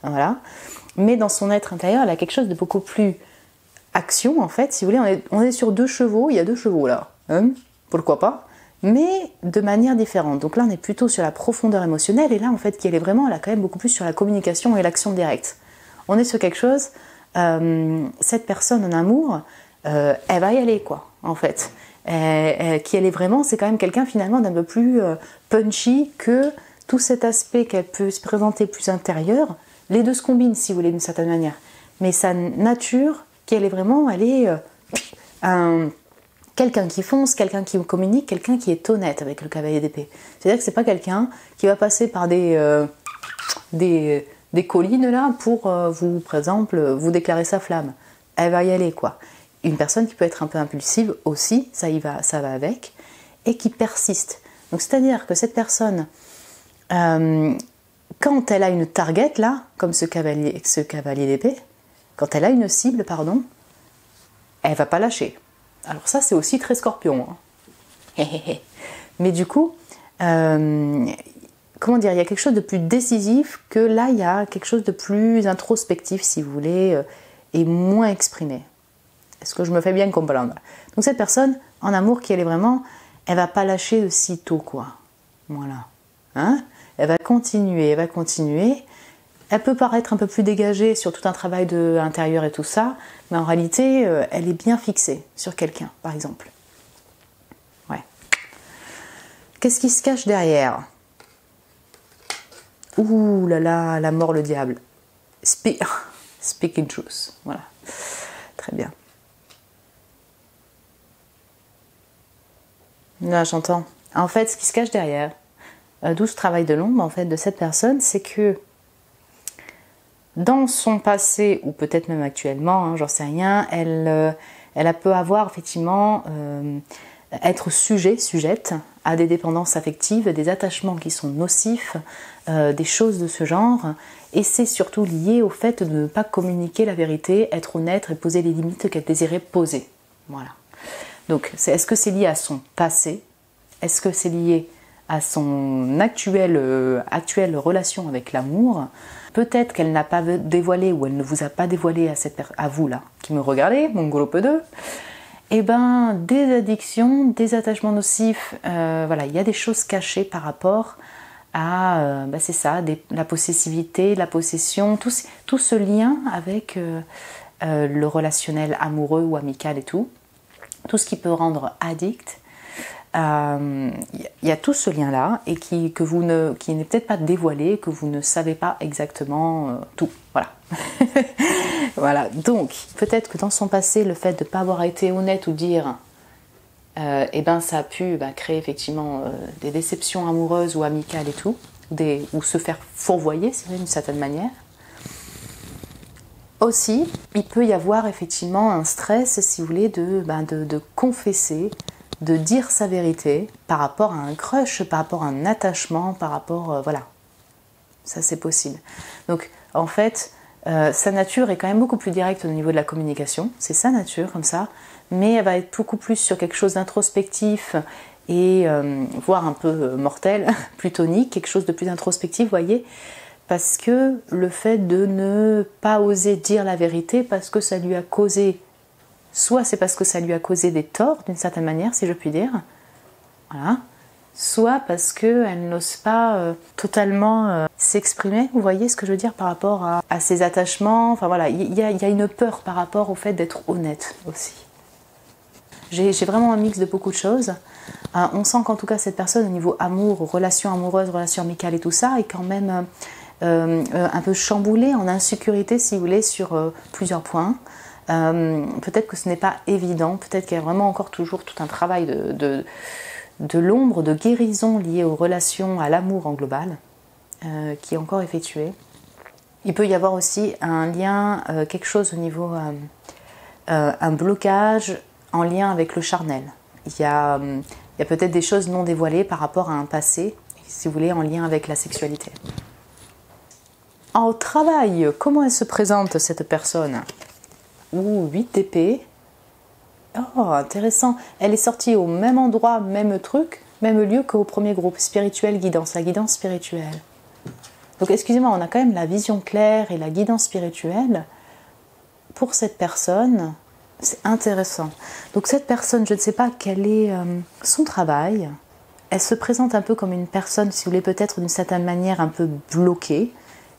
Voilà. Mais dans son être intérieur, elle a quelque chose de beaucoup plus action, en fait. Si vous voulez, on est sur deux chevaux, il y a deux chevaux là. Pourquoi pas? Mais de manière différente. Donc là, on est plutôt sur la profondeur émotionnelle, et là, en fait, elle est vraiment, elle a quand même beaucoup plus sur la communication et l'action directe. On est sur quelque chose, cette personne en amour, elle va y aller, quoi, en fait. Qui elle est vraiment, c'est quand même quelqu'un, finalement, d'un peu plus punchy que tout cet aspect qu'elle peut se présenter plus intérieur. Les deux se combinent, si vous voulez, d'une certaine manière. Mais sa nature, elle est vraiment, elle est quelqu'un qui fonce, quelqu'un qui communique, quelqu'un qui est honnête avec le cavalier d'épée. C'est-à-dire que c'est pas quelqu'un qui va passer par des collines là pour vous, par exemple, vous déclarer sa flamme. Elle va y aller, quoi. Une personne qui peut être un peu impulsive aussi, ça va avec, et qui persiste. Donc c'est-à-dire que cette personne, quand elle a une target là, comme ce cavalier d'épée, quand elle a une cible, pardon, elle va pas lâcher. Alors ça, c'est aussi très scorpion. Hein. Mais du coup, comment dire, il y a quelque chose de plus décisif que là, il y a quelque chose de plus introspectif, si vous voulez, et moins exprimé. Est-ce que je me fais bien comprendre? Donc cette personne, en amour, qui elle est vraiment, elle va pas lâcher de sitôt, quoi. Voilà. Hein? Elle va continuer, elle va continuer. Elle peut paraître un peu plus dégagée sur tout un travail intérieur et tout ça, mais en réalité, elle est bien fixée sur quelqu'un, par exemple. Ouais. Qu'est-ce qui se cache derrière? Ouh là là, la mort, le diable. Speaking truth. Voilà. Très bien. Là, j'entends. En fait, ce qui se cache derrière, d'où ce travail de l'ombre, en fait, de cette personne, c'est que dans son passé, ou peut-être même actuellement, hein, j'en sais rien, elle peut avoir effectivement être sujette à des dépendances affectives, des attachements qui sont nocifs, des choses de ce genre. Et c'est surtout lié au fait de ne pas communiquer la vérité, être honnête et poser les limites qu'elle désirait poser. Voilà. Donc, est-ce que c'est lié à son passé? Est-ce que c'est lié à son actuelle relation avec l'amour? Peut-être qu'elle n'a pas dévoilé ou elle ne vous a pas dévoilé à vous là, qui me regardez, mon groupe 2. Eh ben, des addictions, des attachements nocifs, voilà, il y a des choses cachées par rapport à, c'est ça, la possessivité, la possession, tout ce lien avec le relationnel amoureux ou amical et tout ce qui peut rendre addict. Il y a tout ce lien-là et qui n'est peut-être pas dévoilé, que vous ne savez pas exactement tout. Voilà. Voilà. Donc, peut-être que dans son passé, le fait de ne pas avoir été honnête ou dire, ça a pu créer effectivement des déceptions amoureuses ou amicales et tout, ou se faire fourvoyer, c'est vrai, d'une certaine manière. Aussi, il peut y avoir effectivement un stress, si vous voulez, de confesser, de dire sa vérité par rapport à un crush, par rapport à un attachement, par rapport... voilà. Ça, c'est possible. Donc, en fait, sa nature est quand même beaucoup plus directe au niveau de la communication. C'est sa nature, comme ça. Mais elle va être beaucoup plus sur quelque chose d'introspectif et voire un peu mortel, plutonique, quelque chose de plus introspectif, vous voyez. Parce que le fait de ne pas oser dire la vérité parce que ça lui a causé... Soit c'est parce que ça lui a causé des torts, d'une certaine manière, si je puis dire. Voilà. Soit parce qu'elle n'ose pas totalement s'exprimer. Vous voyez ce que je veux dire par rapport à ses attachements. Enfin voilà, il y a une peur par rapport au fait d'être honnête aussi. J'ai vraiment un mix de beaucoup de choses. On sent qu'en tout cas cette personne au niveau amour, relations amoureuses, relations amicales et tout ça est quand même un peu chamboulée, en insécurité si vous voulez, sur plusieurs points. Peut-être que ce n'est pas évident, peut-être qu'il y a vraiment encore toujours tout un travail de l'ombre, de guérison liée aux relations, à l'amour en global, qui est encore effectué. Il peut y avoir aussi un lien, quelque chose au niveau, un blocage en lien avec le charnel. Il y a peut-être des choses non dévoilées par rapport à un passé, si vous voulez, en lien avec la sexualité. En travail, comment elle se présente cette personne? 8 d'épée. Oh, intéressant. Elle est sortie au même endroit, même truc, même lieu qu'au premier groupe. Spirituel, guidance, la guidance spirituelle. Donc, excusez-moi, on a quand même la vision claire et la guidance spirituelle. Pour cette personne, c'est intéressant. Donc, cette personne, je ne sais pas quel est son travail. Elle se présente un peu comme une personne, si vous voulez, peut-être d'une certaine manière un peu bloquée.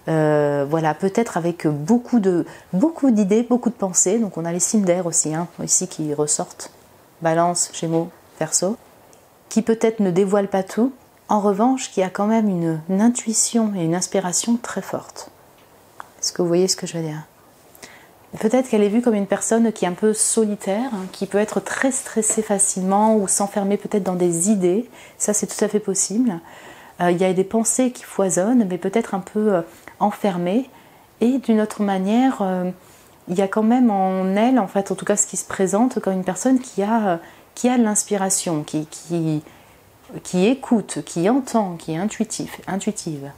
Voilà, peut-être avec beaucoup d'idées, beaucoup de pensées. Donc on a les signes d'air aussi, ici qui ressortent. Balance, Gémeaux, Verseau. Qui peut-être ne dévoile pas tout. En revanche, qui a quand même une intuition et une inspiration très forte. Est-ce que vous voyez ce que je veux dire? Peut-être qu'elle est vue comme une personne qui est un peu solitaire, qui peut être très stressée facilement ou s'enfermer peut-être dans des idées. Ça, c'est tout à fait possible. Il y a des pensées qui foisonnent, mais peut-être un peu enfermées. Et d'une autre manière, il y a quand même en elle, en fait, en tout cas ce qui se présente comme une personne qui a de l'inspiration, qui écoute, qui entend, qui est intuitive.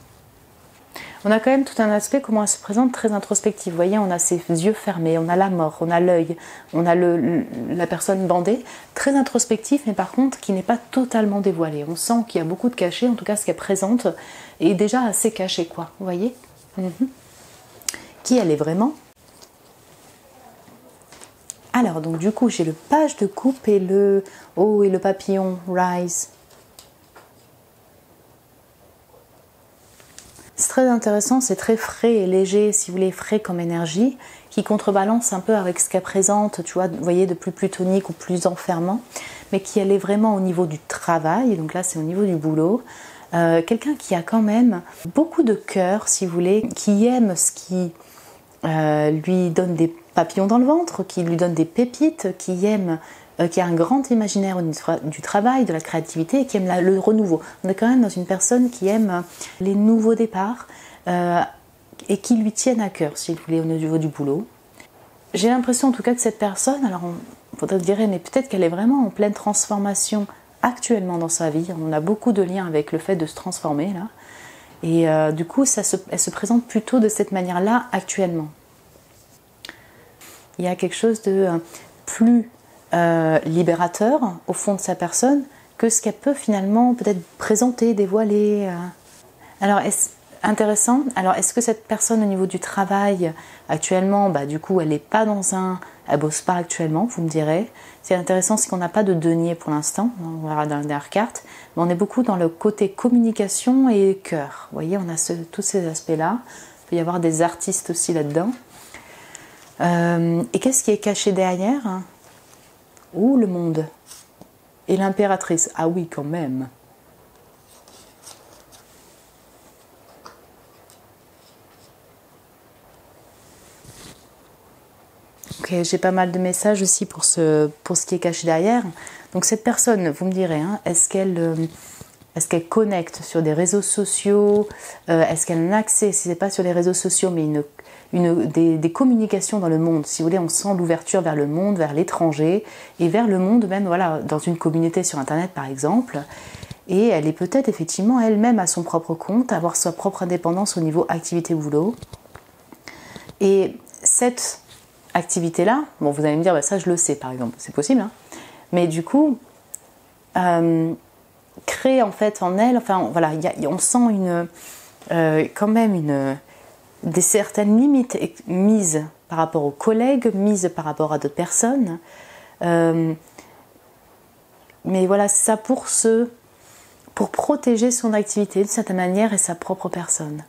On a quand même tout un aspect, comment elle se présente, très introspectif. Vous voyez, on a ses yeux fermés, on a la mort, on a l'œil, on a la personne bandée, très introspectif, mais par contre qui n'est pas totalement dévoilé. On sent qu'il y a beaucoup de cachets, en tout cas ce qu'elle présente est déjà assez caché, quoi. Vous voyez Qui elle est vraiment? Alors, donc du coup, j'ai le page de coupe et le papillon, rise. très intéressant, c'est très frais et léger, si vous voulez, frais comme énergie, qui contrebalance un peu avec ce qu'elle présente, tu vois, vous voyez, de plus plutonique ou plus enfermant, mais qui elle est vraiment au niveau du travail, donc là c'est au niveau du boulot. Quelqu'un qui a quand même beaucoup de cœur, si vous voulez, qui aime ce qui lui donne des papillons dans le ventre, qui lui donne des pépites, qui aime, qui a un grand imaginaire du travail, de la créativité, et qui aime le renouveau. On est quand même dans une personne qui aime les nouveaux départs et qui lui tiennent à cœur, si vous voulez, au niveau du boulot. J'ai l'impression en tout cas que cette personne, alors on faudrait dire, mais peut-être qu'elle est vraiment en pleine transformation actuellement dans sa vie. On a beaucoup de liens avec le fait de se transformer là. Et du coup, elle se présente plutôt de cette manière-là actuellement. Il y a quelque chose de plus libérateur au fond de sa personne que ce qu'elle peut finalement peut-être présenter, dévoiler. Alors, intéressant. Alors, est-ce que cette personne au niveau du travail actuellement, du coup, elle n'est pas elle bosse pas actuellement, vous me direz. C'est intéressant, c'est qu'on n'a pas de denier pour l'instant, on verra dans la dernière carte, mais on est beaucoup dans le côté communication et cœur. Vous voyez, on a tous ces aspects-là. Il peut y avoir des artistes aussi là-dedans. Et qu'est-ce qui est caché derrière? Ouh, le monde. Et l'impératrice. Ah oui, quand même. Ok, j'ai pas mal de messages aussi pour ce qui est caché derrière. Donc cette personne, vous me direz, est-ce qu'elle connecte sur des réseaux sociaux? Est-ce qu'elle a un accès, si ce n'est pas sur les réseaux sociaux, mais des communications dans le monde? Si vous voulez, on sent l'ouverture vers le monde, vers l'étranger, et vers le monde même, voilà, dans une communauté sur Internet par exemple. Et elle est peut-être effectivement elle-même à son propre compte, avoir sa propre indépendance au niveau activité-boulot. Et cette activité-là, bon, vous allez me dire, ça je le sais par exemple, c'est possible, mais du coup, crée en fait en elle, enfin voilà, on sent quand même des certaines limites mises par rapport aux collègues, mises par rapport à d'autres personnes, mais voilà, c'est ça pour protéger son activité de certaine manière et sa propre personne.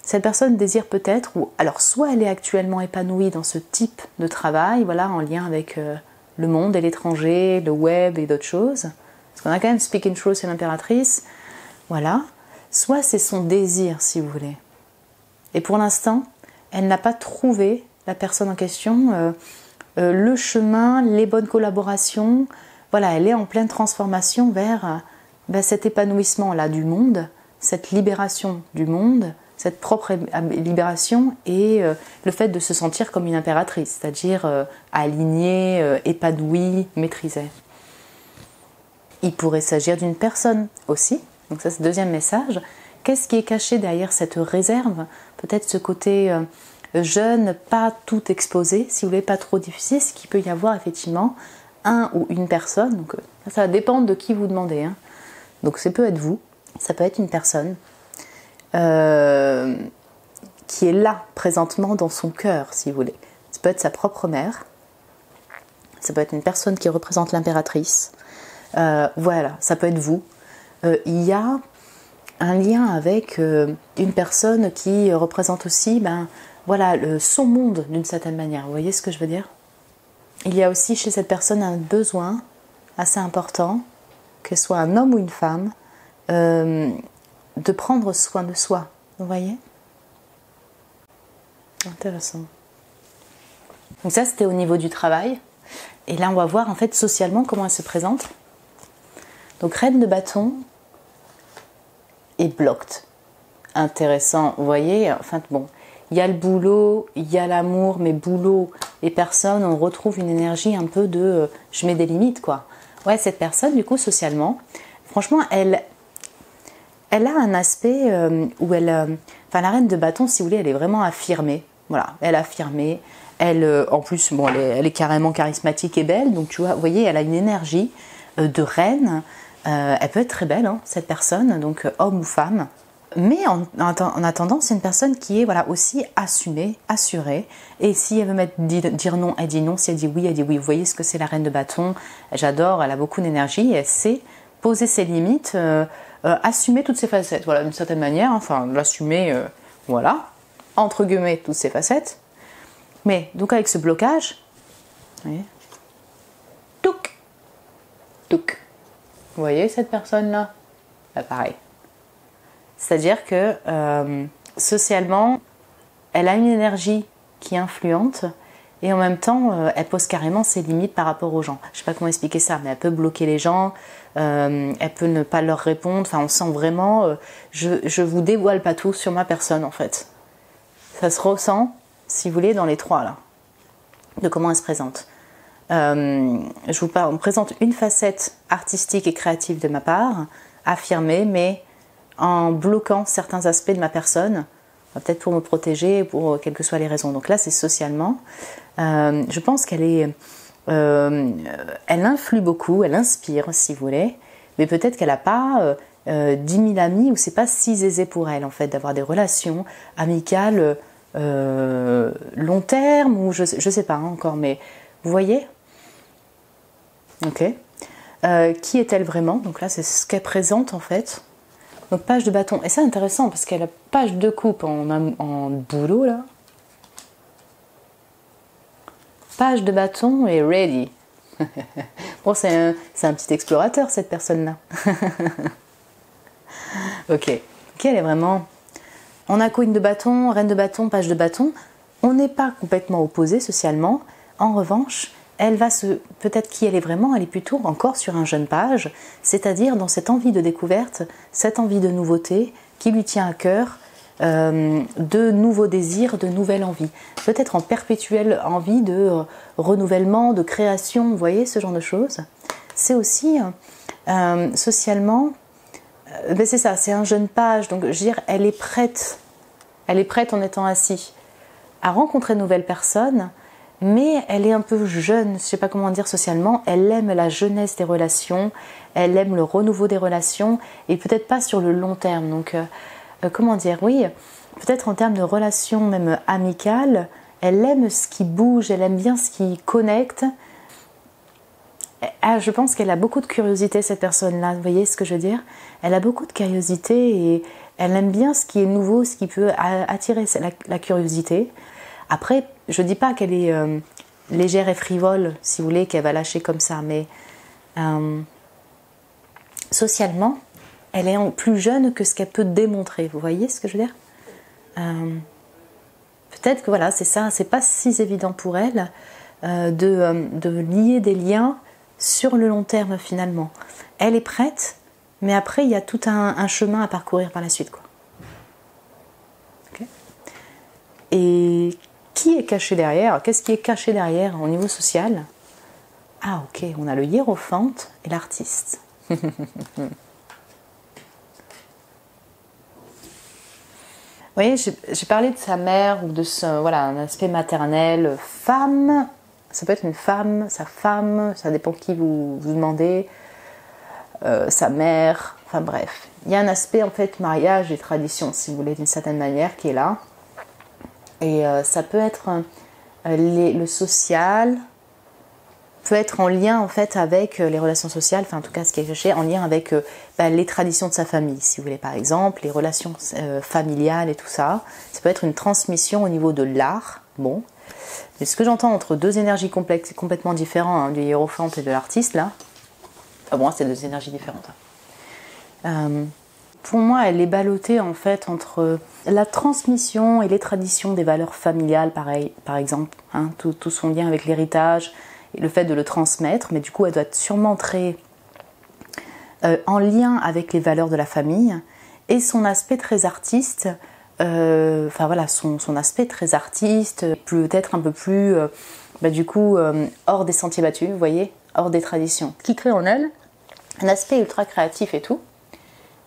Cette personne désire peut-être, ou alors soit elle est actuellement épanouie dans ce type de travail, voilà, en lien avec le monde et l'étranger, le web et d'autres choses, parce qu'on a quand même Speaking Truth et l'impératrice, voilà, soit c'est son désir si vous voulez. Et pour l'instant, elle n'a pas trouvé, la personne en question, le chemin, les bonnes collaborations, voilà, elle est en pleine transformation vers cet épanouissement-là du monde, cette libération du monde, cette propre libération et le fait de se sentir comme une impératrice, c'est-à-dire alignée, épanouie, maîtrisée. Il pourrait s'agir d'une personne aussi, donc ça c'est le deuxième message. Qu'est-ce qui est caché derrière cette réserve? Peut-être ce côté jeune, pas tout exposé, si vous voulez, pas trop difficile, ce qu'il peut y avoir effectivement un ou une personne, donc ça va dépendre de qui vous demandez, donc ça peut être vous, ça peut être une personne qui est là présentement dans son cœur, si vous voulez. Ça peut être sa propre mère, ça peut être une personne qui représente l'impératrice, voilà, ça peut être vous. Il y a un lien avec une personne qui représente aussi voilà, son monde d'une certaine manière. Vous voyez ce que je veux dire? Il y a aussi chez cette personne un besoin assez important, que ce soit un homme ou une femme, de prendre soin de soi. Vous voyez? Intéressant. Donc ça, c'était au niveau du travail. Et là, on va voir en fait socialement comment elle se présente. Donc reine de bâton et blocked. Intéressant. Vous voyez, enfin bon, il y a le boulot, il y a l'amour, mais boulot et personne, on retrouve une énergie un peu de je mets des limites, quoi. Ouais, cette personne, du coup, socialement, franchement, elle a un aspect où la reine de bâton, si vous voulez, elle est vraiment affirmée. Voilà, elle est affirmée. En plus, bon, elle est carrément charismatique et belle. Donc, tu vois, vous voyez, elle a une énergie de reine. Elle peut être très belle, cette personne, donc homme ou femme. Mais en attendant, c'est une personne qui est voilà, aussi assumée, assurée. Et si elle veut dire non, elle dit non. Si elle dit oui, elle dit oui. Vous voyez ce que c'est la reine de bâton. J'adore, elle a beaucoup d'énergie. Elle sait poser ses limites assumer toutes ses facettes, voilà, d'une certaine manière, enfin, l'assumer, voilà, entre guillemets, toutes ses facettes. Mais, donc avec ce blocage, vous voyez, touc, touc. Vous voyez cette personne-là? Bah, pareil. C'est-à-dire que, socialement, elle a une énergie qui est influente, et en même temps, elle pose carrément ses limites par rapport aux gens. Je ne sais pas comment expliquer ça, mais elle peut bloquer les gens, elle peut ne pas leur répondre. Enfin, on sent vraiment, je vous dévoile pas tout sur ma personne en fait. Ça se ressent, si vous voulez, dans les trois là, de comment elle se présente. On me présente une facette artistique et créative de ma part, affirmée, mais en bloquant certains aspects de ma personne, peut-être pour me protéger, pour quelles que soient les raisons. Donc là, c'est socialement. Je pense qu'elle influe beaucoup, elle inspire, si vous voulez, mais peut-être qu'elle n'a pas 10 000 amis, ou c'est pas si aisé pour elle, en fait, d'avoir des relations amicales long terme, ou je sais pas encore, mais vous voyez? Ok. Qui est-elle vraiment? Donc là, c'est ce qu'elle présente, en fait. Donc page de bâton. Et c'est intéressant, parce qu'elle a page de coupe en boulot, là. Page de bâton et ready. Bon, c'est un petit explorateur, cette personne-là. Ok. Elle est vraiment... On a queen de bâton, reine de bâton, page de bâton. On n'est pas complètement opposés socialement. En revanche, elle va peut-être qui elle est vraiment, elle est plutôt encore sur un jeune page, c'est-à-dire dans cette envie de découverte, cette envie de nouveauté qui lui tient à cœur, de nouveaux désirs, de nouvelles envies. Peut-être en perpétuelle envie de renouvellement, de création, vous voyez, ce genre de choses. C'est aussi, socialement, ben c'est ça, c'est un jeune page, donc je veux dire, elle est prête en étant assise à rencontrer de nouvelles personnes, mais elle est un peu jeune, je ne sais pas comment dire socialement, elle aime la jeunesse des relations, elle aime le renouveau des relations, et peut-être pas sur le long terme. Donc, comment dire, oui, peut-être en termes de relations même amicales, elle aime ce qui bouge, elle aime bien ce qui connecte. Je pense qu'elle a beaucoup de curiosité, cette personne-là, vous voyez ce que je veux dire? Elle a beaucoup de curiosité et elle aime bien ce qui est nouveau, ce qui peut attirer la curiosité. Après, je ne dis pas qu'elle est légère et frivole, si vous voulez, qu'elle va lâcher comme ça, mais socialement, elle est plus jeune que ce qu'elle peut démontrer. Vous voyez ce que je veux dire? Peut-être que voilà, c'est ça, c'est pas si évident pour elle de lier des liens sur le long terme finalement. Elle est prête, mais après il y a tout un chemin à parcourir par la suite, quoi. Okay. Et qui est caché derrière? Qu'est-ce qui est caché derrière au niveau social? Ah ok, on a le hiérophante et l'artiste. Vous voyez, j'ai parlé de sa mère ou de un aspect maternel, femme. Ça peut être une femme, sa femme, ça dépend qui vous demandez, sa mère, enfin bref. Il y a un aspect en fait mariage et tradition, si vous voulez, d'une certaine manière, qui est là. Et ça peut être le social, peut être en lien en fait avec les relations sociales, enfin en tout cas ce qui est caché, en lien avec les traditions de sa famille, si vous voulez, par exemple, les relations familiales et tout ça. Ça peut être une transmission au niveau de l'art, bon. Mais ce que j'entends entre deux énergies complètement différentes, du hiérophante et de l'artiste, là, pour moi, c'est deux énergies différentes. Pour moi, elle est ballottée, en fait, entre la transmission et les traditions des valeurs familiales, pareil, par exemple, hein, tout son lien avec l'héritage et le fait de le transmettre, mais du coup, elle doit être sûrement très en lien avec les valeurs de la famille, et son aspect très artiste, son aspect très artiste, peut-être un peu plus, hors des sentiers battus, vous voyez, hors des traditions, qui crée en elle un aspect ultra créatif et tout,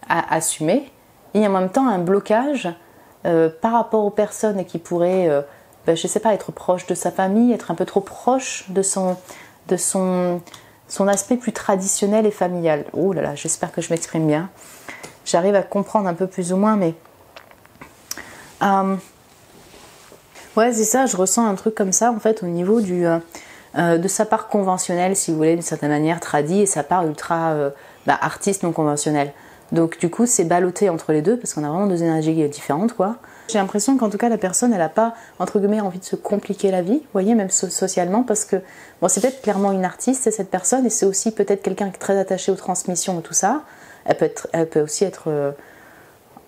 à assumer, et en même temps un blocage par rapport aux personnes qui pourraient, je sais pas, être proche de sa famille, être un peu trop proche de son aspect plus traditionnel et familial. Oh là là, j'espère que je m'exprime bien. J'arrive à comprendre un peu plus ou moins, mais... ouais, c'est ça, je ressens un truc comme ça, en fait, au niveau de sa part conventionnelle, si vous voulez, d'une certaine manière, tradie, et sa part ultra artiste non conventionnelle. Donc du coup c'est ballotté entre les deux parce qu'on a vraiment deux énergies différentes quoi. J'ai l'impression qu'en tout cas la personne elle n'a pas entre guillemets envie de se compliquer la vie, vous voyez, même socialement, parce que bon, c'est peut-être clairement une artiste, c'est cette personne, et c'est aussi peut-être quelqu'un qui est très attaché aux transmissions et tout ça. Elle peut aussi être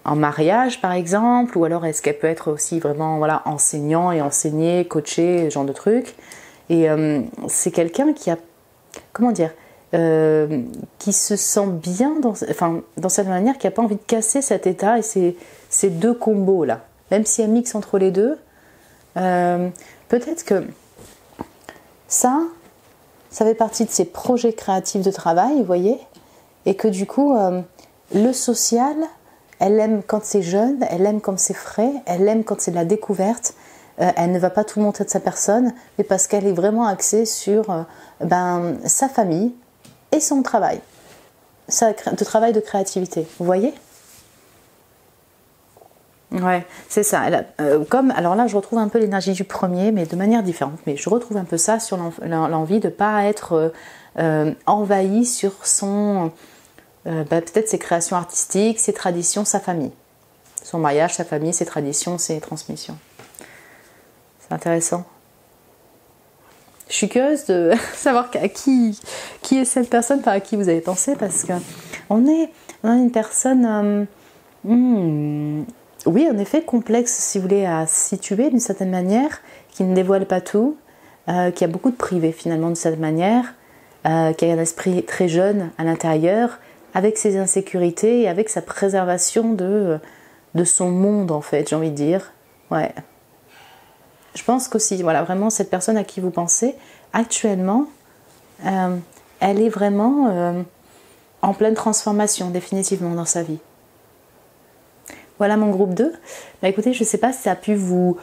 en mariage par exemple, ou alors est-ce qu'elle peut être aussi vraiment voilà, enseignant et enseigner, coacher, ce genre de trucs. Et c'est quelqu'un qui a, comment dire, qui se sent bien dans cette manière, qui n'a pas envie de casser cet état et ces deux combos là. Même si elle mixe entre les deux, peut-être que ça fait partie de ses projets créatifs de travail, vous voyez, et que du coup, le social, elle aime quand c'est jeune, elle aime quand c'est frais, elle aime quand c'est de la découverte. Elle ne va pas tout montrer de sa personne, mais parce qu'elle est vraiment axée sur sa famille et son travail, de travail de créativité, vous voyez? Ouais, c'est ça. Alors là, je retrouve un peu l'énergie du premier, mais de manière différente. Mais je retrouve un peu ça sur l'envie de ne pas être envahi sur son... peut-être ses créations artistiques, ses traditions, sa famille. Son mariage, sa famille, ses traditions, ses transmissions. C'est intéressant. Je suis curieuse de savoir qui est cette personne, à qui vous avez pensé, parce que on est une personne, oui, en effet, complexe, si vous voulez, à situer d'une certaine manière, qui ne dévoile pas tout, qui a beaucoup de privé finalement de cette manière, qui a un esprit très jeune à l'intérieur, avec ses insécurités et avec sa préservation de son monde, en fait, j'ai envie de dire. Ouais. Je pense qu'aussi, voilà, vraiment, cette personne à qui vous pensez, actuellement, elle est vraiment en pleine transformation, définitivement, dans sa vie. Voilà mon groupe 2. Écoutez, je ne sais pas si ça a pu vous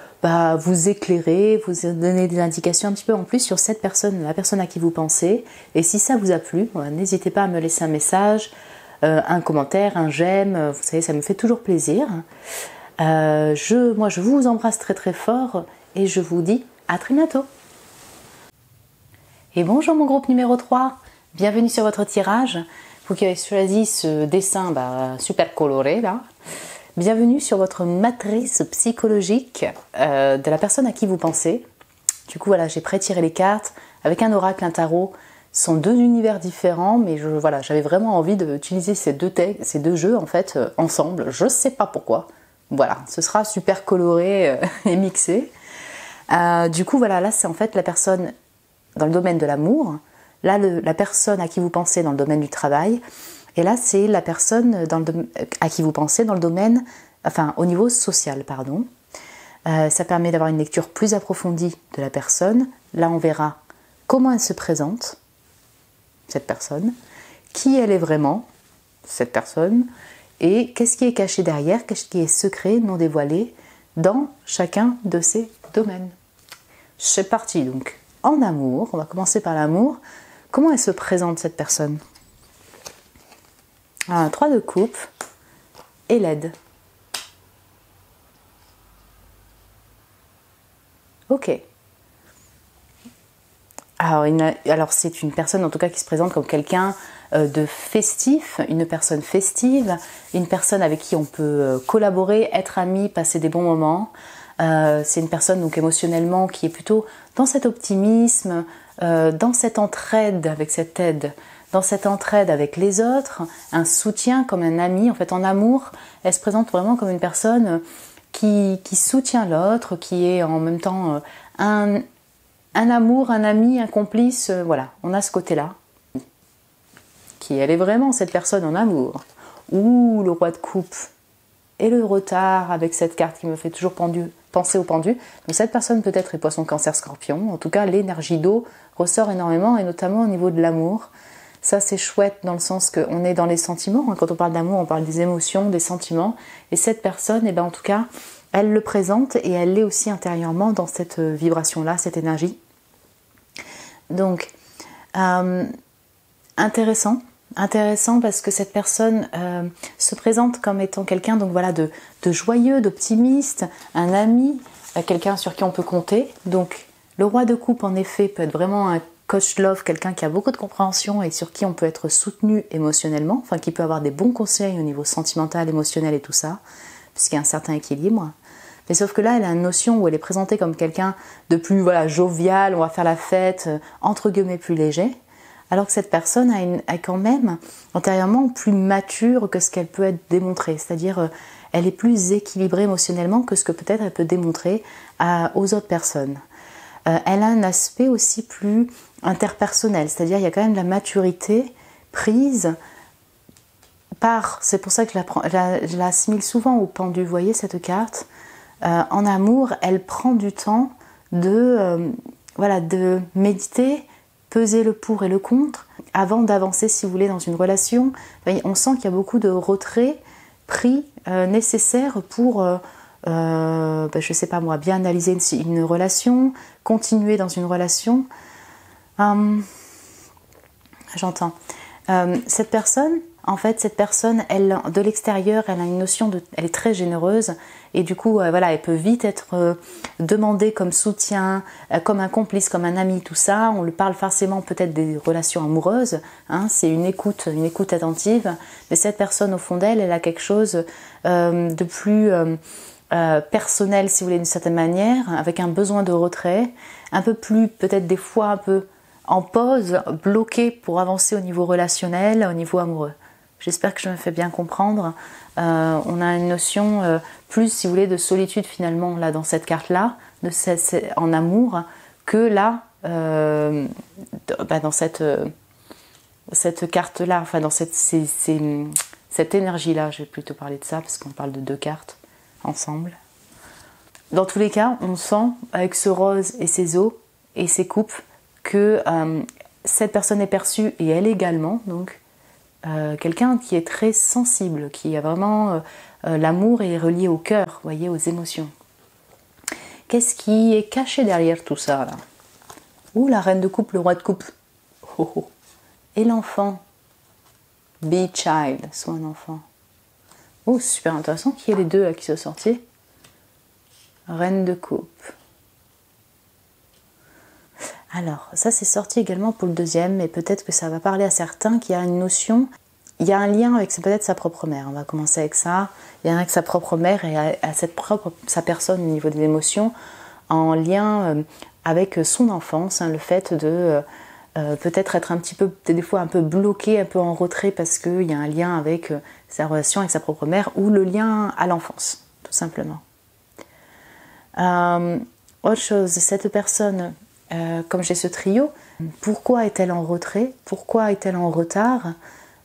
éclairer, vous donner des indications un petit peu en plus sur cette personne, la personne à qui vous pensez. Et si ça vous a plu, n'hésitez pas à me laisser un message, un commentaire, un j'aime. Vous savez, ça me fait toujours plaisir. Je vous embrasse très très fort et je vous dis à très bientôt. Et bonjour mon groupe numéro 3. Bienvenue sur votre tirage. Vous qui avez choisi ce dessin super coloré là. Bienvenue sur votre matrice psychologique de la personne à qui vous pensez. Du coup, voilà, j'ai pré-tiré les cartes avec un oracle, un tarot. Ce sont deux univers différents, mais j'avais vraiment envie d'utiliser ces deux jeux en fait ensemble. Je ne sais pas pourquoi. Voilà, ce sera super coloré et mixé. Du coup, voilà, là c'est en fait la personne dans le domaine de l'amour. Là, la personne à qui vous pensez dans le domaine du travail. Et là, c'est la personne à qui vous pensez dans le domaine, au niveau social, pardon. Ça permet d'avoir une lecture plus approfondie de la personne. Là, on verra comment elle se présente, cette personne, qui elle est vraiment, cette personne, et qu'est-ce qui est caché derrière, qu'est-ce qui est secret, non dévoilé, dans chacun de ces domaines. C'est parti donc. En amour, on va commencer par l'amour. Comment elle se présente, cette personne ? 3 de coupe et l'aide. Ok. Alors c'est une personne en tout cas qui se présente comme quelqu'un de festif, une personne festive, une personne avec qui on peut collaborer, être amis, passer des bons moments. C'est une personne donc émotionnellement qui est plutôt dans cet optimisme, dans cette entraide avec cette aide. Dans cette entraide avec les autres, un soutien comme un ami. En fait, en amour, elle se présente vraiment comme une personne qui soutient l'autre, qui est en même temps un amour, un ami, un complice. Voilà, on a ce côté-là. Elle est vraiment cette personne en amour. Ouh, le roi de coupe et le retard avec cette carte qui me fait toujours penser au pendu. Donc cette personne peut-être est poisson, cancer, scorpion. En tout cas, l'énergie d'eau ressort énormément et notamment au niveau de l'amour. Ça, c'est chouette dans le sens qu'on est dans les sentiments. Quand on parle d'amour, on parle des émotions, des sentiments. Et cette personne, en tout cas, elle le présente et elle l'est aussi intérieurement dans cette vibration-là, cette énergie. Donc, intéressant parce que cette personne se présente comme étant quelqu'un de joyeux, d'optimiste, un ami, quelqu'un sur qui on peut compter. Donc, le roi de coupe, en effet, peut être vraiment coach love, quelqu'un qui a beaucoup de compréhension et sur qui on peut être soutenu émotionnellement, enfin qui peut avoir des bons conseils au niveau sentimental, émotionnel et tout ça, puisqu'il y a un certain équilibre. Mais sauf que là, elle a une notion où elle est présentée comme quelqu'un de plus jovial, on va faire la fête, entre guillemets plus léger, alors que cette personne est quand même antérieurement plus mature que ce qu'elle peut être démontrée, c'est-à-dire elle est plus équilibrée émotionnellement que ce que peut-être elle peut démontrer aux autres personnes. Elle a un aspect aussi plus interpersonnel, c'est-à-dire il y a quand même de la maturité prise par, c'est pour ça que je l'assimile souvent au pendu, vous voyez cette carte, en amour, elle prend du temps de méditer, peser le pour et le contre, avant d'avancer si vous voulez dans une relation. On sent qu'il y a beaucoup de retrait pris nécessaires pour je sais pas moi, bien analyser une relation, continuer dans une relation. J'entends. Cette personne, elle, de l'extérieur, elle a une notion elle est très généreuse et du coup, elle peut vite être demandée comme soutien, comme un complice, comme un ami, tout ça. On le parle forcément peut-être des relations amoureuses, hein, c'est une écoute attentive. Mais cette personne, au fond d'elle, elle a quelque chose de plus personnel, si vous voulez, d'une certaine manière, avec un besoin de retrait, un peu plus, peut-être des fois un peu en pause, bloqué pour avancer au niveau relationnel, au niveau amoureux. J'espère que je me fais bien comprendre. On a une notion plus, si vous voulez, de solitude finalement là dans cette carte-là, en amour, que là, dans cette carte-là, enfin dans cette énergie-là, je vais plutôt parler de ça parce qu'on parle de deux cartes ensemble. Dans tous les cas, on sent avec ce rose et ces os et ces coupes que cette personne est perçue, et elle également, donc quelqu'un qui est très sensible, qui a vraiment l'amour est relié au cœur, vous voyez, aux émotions. Qu'est-ce qui est caché derrière tout ça là? Ouh, la reine de coupe, le roi de coupe. Oh, oh. Et l'enfant, be child, soit un enfant. Oh, c'est super intéressant qu'il y ait les deux là qui soient sortis. Reine de coupe. Alors, ça c'est sorti également pour le deuxième, mais peut-être que ça va parler à certains qui a une notion, il y a un lien avec peut-être sa propre mère. On va commencer avec ça. Il y a un lien avec sa propre mère et à sa personne au niveau des émotions, en lien avec son enfance, hein, le fait de peut-être être un petit peu, des fois un peu bloqué, un peu en retrait parce qu'il y a un lien avec sa relation avec sa propre mère ou le lien à l'enfance, tout simplement. Autre chose, cette personne, comme j'ai ce trio, pourquoi est-elle en retrait? Pourquoi est-elle en retard?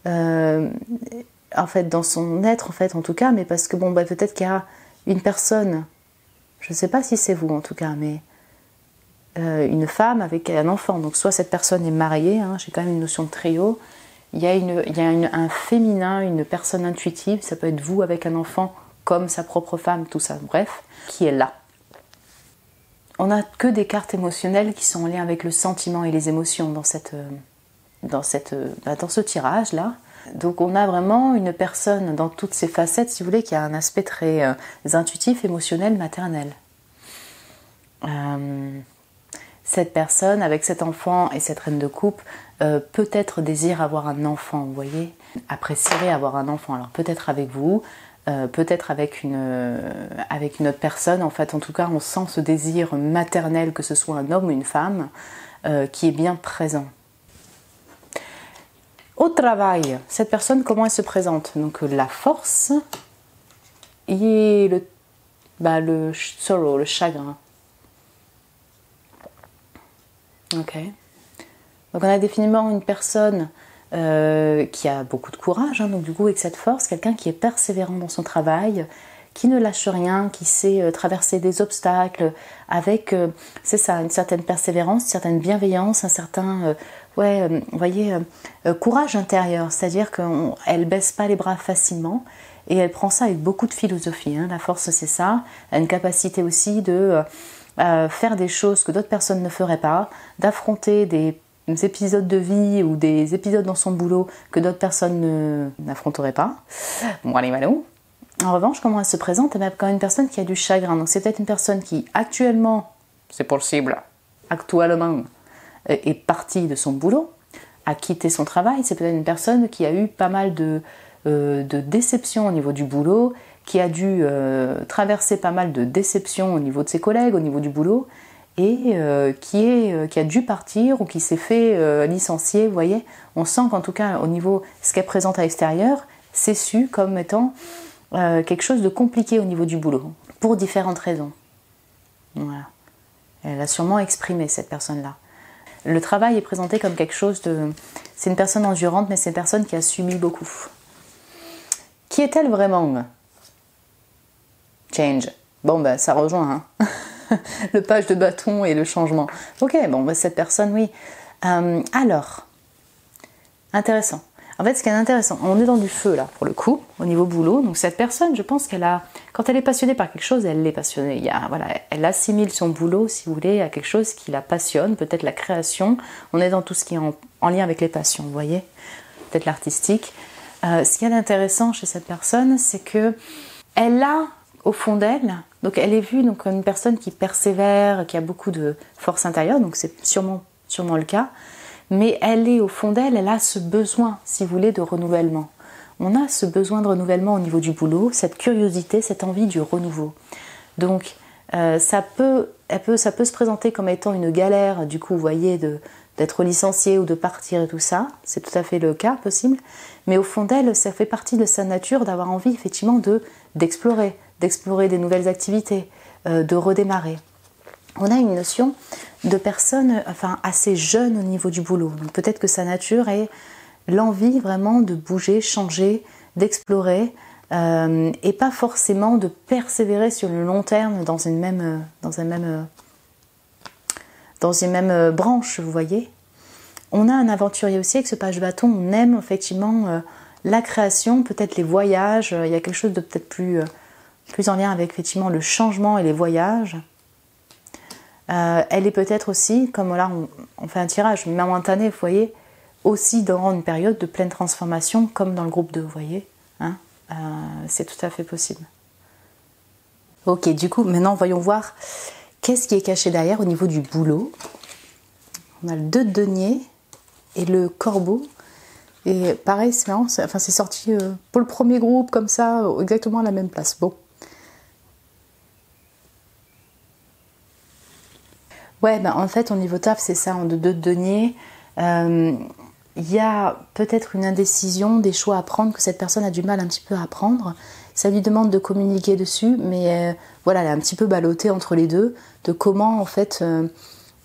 En fait, dans son être, en fait, en tout cas, mais parce que peut-être qu'il y a une personne, je ne sais pas si c'est vous en tout cas, mais une femme avec un enfant. Donc soit cette personne est mariée, hein, j'ai quand même une notion de trio. Il y a un féminin, une personne intuitive, ça peut être vous avec un enfant, comme sa propre femme, tout ça, bref, qui est là. On n'a que des cartes émotionnelles qui sont en lien avec le sentiment et les émotions dans ce tirage-là. Donc on a vraiment une personne dans toutes ses facettes, si vous voulez, qui a un aspect très intuitif, émotionnel, maternel. Cette personne, avec cet enfant et cette reine de coupe, peut-être désire avoir un enfant, vous voyez, apprécierait avoir un enfant. Alors peut-être avec vous, peut-être avec une autre personne. En fait, en tout cas, on sent ce désir maternel, que ce soit un homme ou une femme, qui est bien présent. Au travail, cette personne, comment elle se présente? Donc la force et le sorrow, le chagrin. Ok. Donc on a définitivement une personne qui a beaucoup de courage, hein, donc du coup avec cette force, quelqu'un qui est persévérant dans son travail, qui ne lâche rien, qui sait traverser des obstacles avec, c'est ça, une certaine persévérance, une certaine bienveillance, un certain, vous voyez, courage intérieur, c'est-à-dire qu'elle baisse pas les bras facilement et elle prend ça avec beaucoup de philosophie, hein. La force c'est ça, elle a une capacité aussi de faire des choses que d'autres personnes ne feraient pas, d'affronter des épisodes de vie ou des épisodes dans son boulot que d'autres personnes n'affronteraient pas. Bon, allez, malou. En revanche, comment elle se présente? Elle est quand même une personne qui a du chagrin. Donc c'est peut-être une personne qui actuellement, c'est possible, actuellement, est partie de son boulot, a quitté son travail. C'est peut-être une personne qui a eu pas mal de déceptions au niveau du boulot, qui a dû traverser pas mal de déceptions au niveau de ses collègues, au niveau du boulot, et qui a dû partir ou qui s'est fait licencier. Vous voyez, on sent qu'en tout cas au niveau ce qu'elle présente à l'extérieur, c'est su comme étant quelque chose de compliqué au niveau du boulot, pour différentes raisons. Voilà. Elle a sûrement exprimé, cette personne-là. Le travail est présenté comme quelque chose de... C'est une personne endurante, mais c'est une personne qui a subi beaucoup. Qui est-elle vraiment? Change. Bon, ben, ça rejoint, hein. Le page de bâton et le changement. Ok, bon, ben, cette personne, oui. Alors, intéressant. En fait, ce qui est intéressant, on est dans du feu, là, pour le coup, au niveau boulot. Donc, cette personne, je pense qu'elle a... Quand elle est passionnée par quelque chose, elle l'est passionnée. Voilà, elle assimile son boulot, si vous voulez, à quelque chose qui la passionne. Peut-être la création. On est dans tout ce qui est en lien avec les passions, vous voyez. Peut-être l'artistique. Ce qui est intéressant chez cette personne, c'est que elle a, au fond d'elle, donc elle est vue donc, comme une personne qui persévère, qui a beaucoup de force intérieure, donc c'est sûrement le cas. Mais elle est au fond d'elle, elle a ce besoin, si vous voulez, de renouvellement. On a ce besoin de renouvellement au niveau du boulot, cette curiosité, cette envie du renouveau. Donc ça peut se présenter comme étant une galère, du coup, vous voyez, d'être licencié ou de partir et tout ça. C'est tout à fait le cas possible. Mais au fond d'elle, ça fait partie de sa nature d'avoir envie, effectivement, d'explorer des nouvelles activités, de redémarrer. On a une notion de personne assez jeune au niveau du boulot. Donc peut-être que sa nature est l'envie vraiment de bouger, changer, d'explorer et pas forcément de persévérer sur le long terme dans une même branche, vous voyez. On a un aventurier aussi avec ce page bâton. On aime effectivement la création, peut-être les voyages. Il y a quelque chose de peut-être plus en lien avec effectivement le changement et les voyages. Elle est peut-être aussi, comme là on fait un tirage momentané, vous voyez, aussi dans une période de pleine transformation, comme dans le groupe 2, vous voyez. Hein, c'est tout à fait possible. Ok, du coup, maintenant voyons voir qu'est-ce qui est caché derrière au niveau du boulot. On a le 2 de denier et le corbeau. Et pareil, c'est marrant, c'est sorti pour le premier groupe, comme ça, exactement à la même place. Bon. Ouais, en fait, au niveau taf, c'est ça, en 2 de denier. Il y a peut-être une indécision, des choix à prendre que cette personne a du mal un petit peu à prendre. Ça lui demande de communiquer dessus, mais voilà, elle est un petit peu ballottée entre les deux, de comment en fait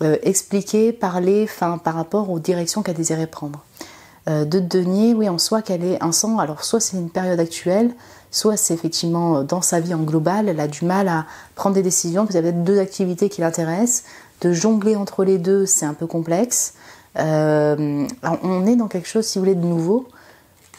expliquer, parler, par rapport aux directions qu'elle désirait prendre. 2 de denier, oui, en soi qu'elle est un sang. Alors soit c'est une période actuelle, soit c'est effectivement dans sa vie en global, elle a du mal à prendre des décisions, parce qu'il y a peut-être 2 activités qui l'intéressent. De jongler entre les deux, c'est un peu complexe. On est dans quelque chose, si vous voulez, de nouveau.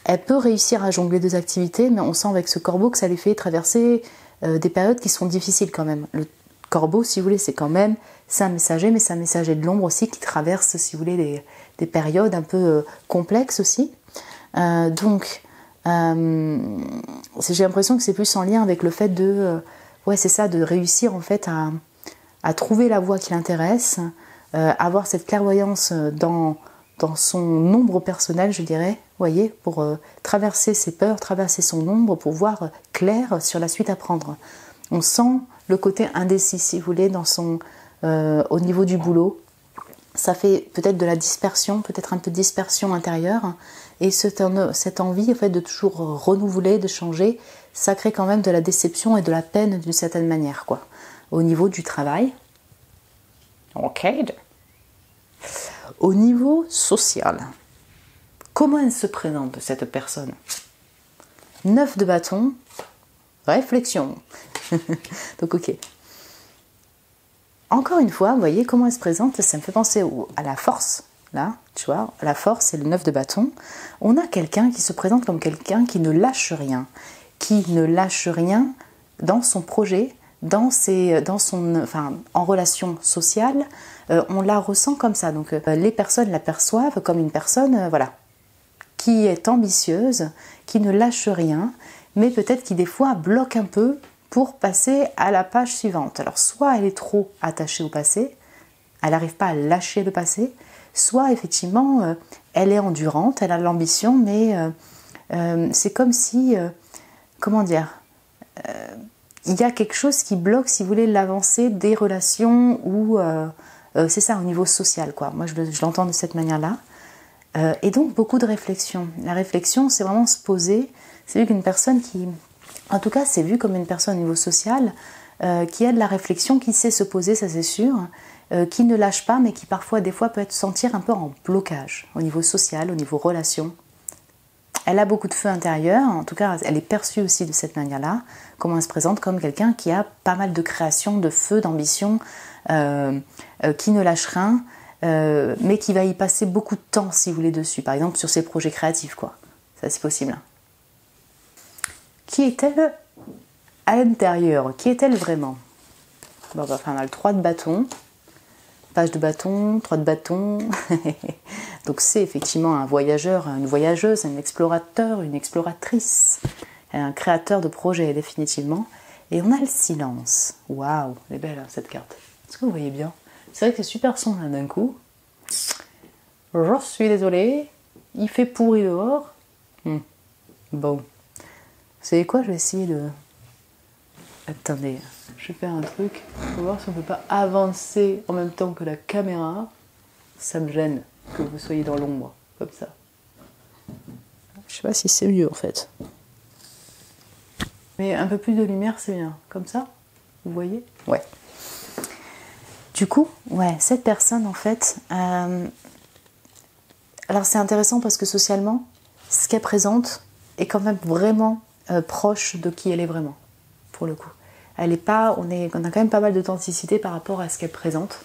Elle peut réussir à jongler 2 activités, mais on sent avec ce corbeau que ça lui fait traverser des périodes qui sont difficiles quand même. Le corbeau, si vous voulez, c'est un messager, mais c'est un messager de l'ombre aussi qui traverse, si vous voulez, des périodes un peu complexes aussi. Donc, j'ai l'impression que c'est plus en lien avec le fait de réussir en fait à trouver la voie qui l'intéresse, avoir cette clairvoyance dans son ombre personnelle, je dirais, voyez, pour traverser ses peurs, traverser son ombre, pour voir clair sur la suite à prendre. On sent le côté indécis, si vous voulez, au niveau du boulot. Ça fait peut-être de la dispersion, peut-être un peu de dispersion intérieure, et cette envie en fait, de toujours renouveler, de changer, ça crée quand même de la déception et de la peine d'une certaine manière, quoi. Au niveau du travail. Ok. Au niveau social. Comment elle se présente, cette personne? 9 de bâton. Réflexion. Donc ok. Encore une fois, vous voyez comment elle se présente, ça me fait penser à la force. Là, tu vois, la force, c'est le 9 de bâton. On a quelqu'un qui se présente comme quelqu'un qui ne lâche rien. Qui ne lâche rien dans son projet, en relation sociale, on la ressent comme ça. Donc les personnes la perçoivent comme une personne qui est ambitieuse, qui ne lâche rien, mais peut-être qui des fois bloque un peu pour passer à la page suivante. Alors soit elle est trop attachée au passé, elle n'arrive pas à lâcher le passé, soit effectivement elle est endurante, elle a de l'ambition, mais c'est comme si, comment dire, il y a quelque chose qui bloque, si vous voulez, l'avancée des relations ou c'est ça, au niveau social, quoi. Moi, je l'entends de cette manière-là. Et donc, beaucoup de réflexion. La réflexion, c'est vraiment se poser. C'est vu qu'une personne qui, en tout cas, c'est vu comme une personne au niveau social, qui a de la réflexion, qui sait se poser, ça c'est sûr, qui ne lâche pas, mais qui parfois, des fois, peut être sentir un peu en blocage au niveau social, au niveau relation. Elle a beaucoup de feu intérieur, en tout cas elle est perçue aussi de cette manière-là, comment elle se présente comme quelqu'un qui a pas mal de création, de feu, d'ambition, qui ne lâche rien, mais qui va y passer beaucoup de temps si vous voulez dessus, par exemple sur ses projets créatifs, quoi. Ça c'est possible. Qui est-elle à l'intérieur? Qui est-elle vraiment? Bon, on a le 3 de bâton, page de bâton, 3 de bâton. Donc c'est effectivement un voyageur, une voyageuse, un explorateur, une exploratrice, un créateur de projet définitivement. Et on a le silence. Waouh, elle est belle hein, cette carte. Est-ce que vous voyez bien? C'est vrai que c'est super sombre là d'un coup. Je suis désolée, il fait pourri dehors. Bon, vous savez quoi, je vais essayer de... Attendez, je vais faire un truc pour voir si on ne peut pas avancer en même temps que la caméra. Ça me gêne que vous soyez dans l'ombre, comme ça. Je sais pas si c'est mieux en fait. Mais un peu plus de lumière, c'est bien. Comme ça, vous voyez? Ouais. Du coup, ouais, cette personne en fait... Alors c'est intéressant parce que socialement, ce qu'elle présente est quand même vraiment proche de qui elle est vraiment, pour le coup. Elle est pas, on a quand même pas mal d'authenticité par rapport à ce qu'elle présente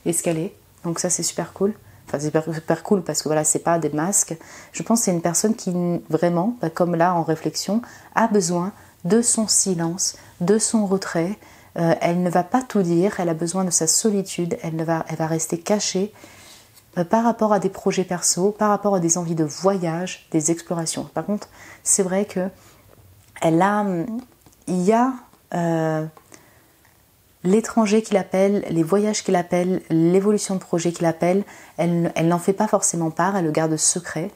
et ce qu'elle est. Donc ça c'est super cool. Enfin c'est super cool parce que voilà, c'est pas des masques. Je pense que c'est une personne qui vraiment, comme là en réflexion, a besoin de son silence, de son retrait. Elle ne va pas tout dire, elle a besoin de sa solitude, elle va rester cachée par rapport à des projets perso, par rapport à des envies de voyage, des explorations. Par contre, c'est vrai que il y a l'étranger qui l'appelle, les voyages qui l'appellent, l'évolution de projet qui l'appelle, elle n'en fait pas forcément part, elle le garde secret.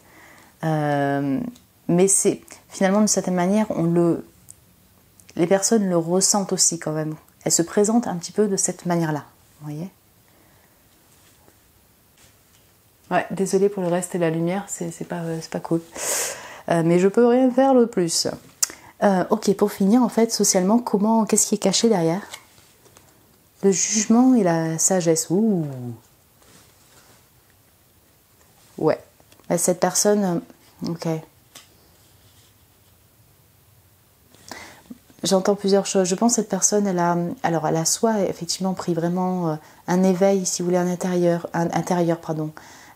Mais c'est finalement d'une certaine manière, les personnes le ressentent aussi quand même. Elle se présente un petit peu de cette manière-là, vous voyez? Ouais, désolée pour le reste et la lumière, c'est pas cool. Mais je peux rien faire de plus. Ok, pour finir, en fait, socialement, qu'est-ce qui est caché derrière? Le jugement et la sagesse. Ouh. Ouais. Cette personne, ok. J'entends plusieurs choses. Je pense que cette personne, elle a soit effectivement pris vraiment un éveil, si vous voulez,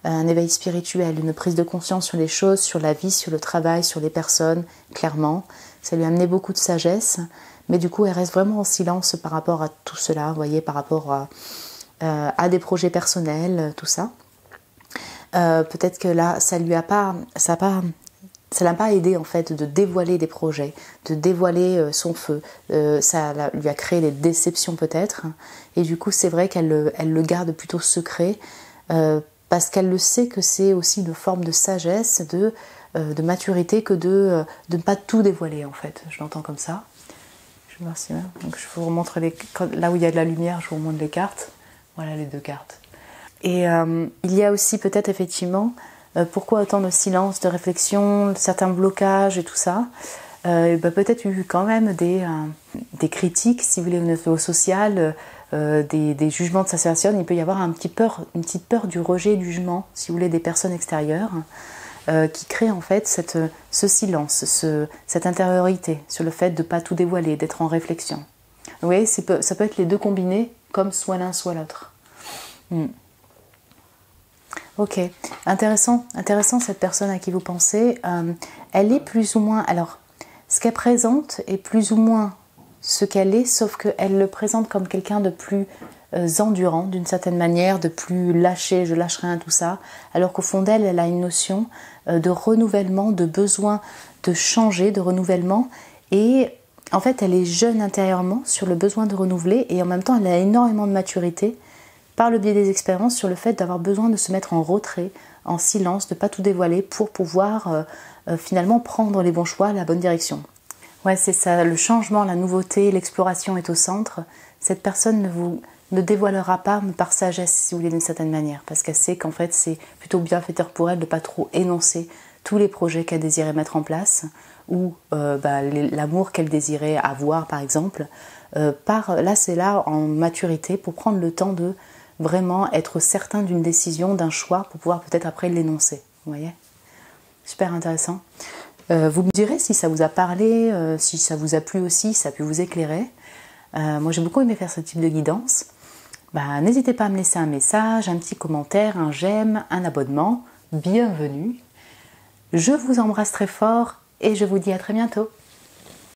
un éveil spirituel, une prise de conscience sur les choses, sur la vie, sur le travail, sur les personnes, clairement. Ça lui a amené beaucoup de sagesse, mais du coup, elle reste vraiment en silence par rapport à tout cela, vous voyez, par rapport à des projets personnels, tout ça. Peut-être que là, ça l'a pas aidé en fait de dévoiler des projets, de dévoiler son feu. Ça lui a créé des déceptions peut-être. Et du coup, c'est vrai qu'elle le garde plutôt secret parce qu'elle le sait que c'est aussi une forme de sagesse, de maturité que de ne pas tout dévoiler en fait. Je l'entends comme ça. Je vais voir si donc je vous remontre là où il y a de la lumière, je vous remontre les cartes. Voilà les deux cartes. Et il y a aussi peut-être effectivement pourquoi autant de silence, de réflexion, certains blocages et tout ça. Peut-être eu quand même des critiques, si vous voulez, au niveau social, des jugements de sa personne. Il peut y avoir une petite peur du rejet, du jugement, si vous voulez, des personnes extérieures, qui crée en fait ce silence, cette intériorité sur le fait de ne pas tout dévoiler, d'être en réflexion. Vous voyez, ça peut être les deux combinés, comme soit l'un, soit l'autre. Ok, intéressant cette personne à qui vous pensez. Elle est plus ou moins... Alors, ce qu'elle présente est plus ou moins ce qu'elle est, sauf qu'elle le présente comme quelqu'un de plus endurant, d'une certaine manière, de plus lâché, je lâche rien, tout ça. Alors qu'au fond d'elle, elle a une notion de renouvellement, de besoin de changer, de renouvellement. Et en fait, elle est jeune intérieurement sur le besoin de renouveler et en même temps, elle a énormément de maturité par le biais des expériences sur le fait d'avoir besoin de se mettre en retrait, en silence, de ne pas tout dévoiler pour pouvoir finalement prendre les bons choix, la bonne direction. Ouais, c'est ça, le changement, la nouveauté, l'exploration est au centre. Cette personne ne dévoilera pas, mais par sagesse, si vous voulez, d'une certaine manière, parce qu'elle sait qu'en fait, c'est plutôt bienfaiteur pour elle de ne pas trop énoncer tous les projets qu'elle désirait mettre en place, ou l'amour qu'elle désirait avoir, par exemple. Là, c'est là, en maturité, pour prendre le temps de vraiment être certain d'une décision, d'un choix, pour pouvoir peut-être après l'énoncer. Vous voyez ? Super intéressant. Vous me direz si ça vous a parlé, si ça vous a plu aussi, si ça a pu vous éclairer. Moi, j'ai beaucoup aimé faire ce type de guidance. N'hésitez pas à me laisser un message, un petit commentaire, un j'aime, un abonnement. Bienvenue. Je vous embrasse très fort et je vous dis à très bientôt.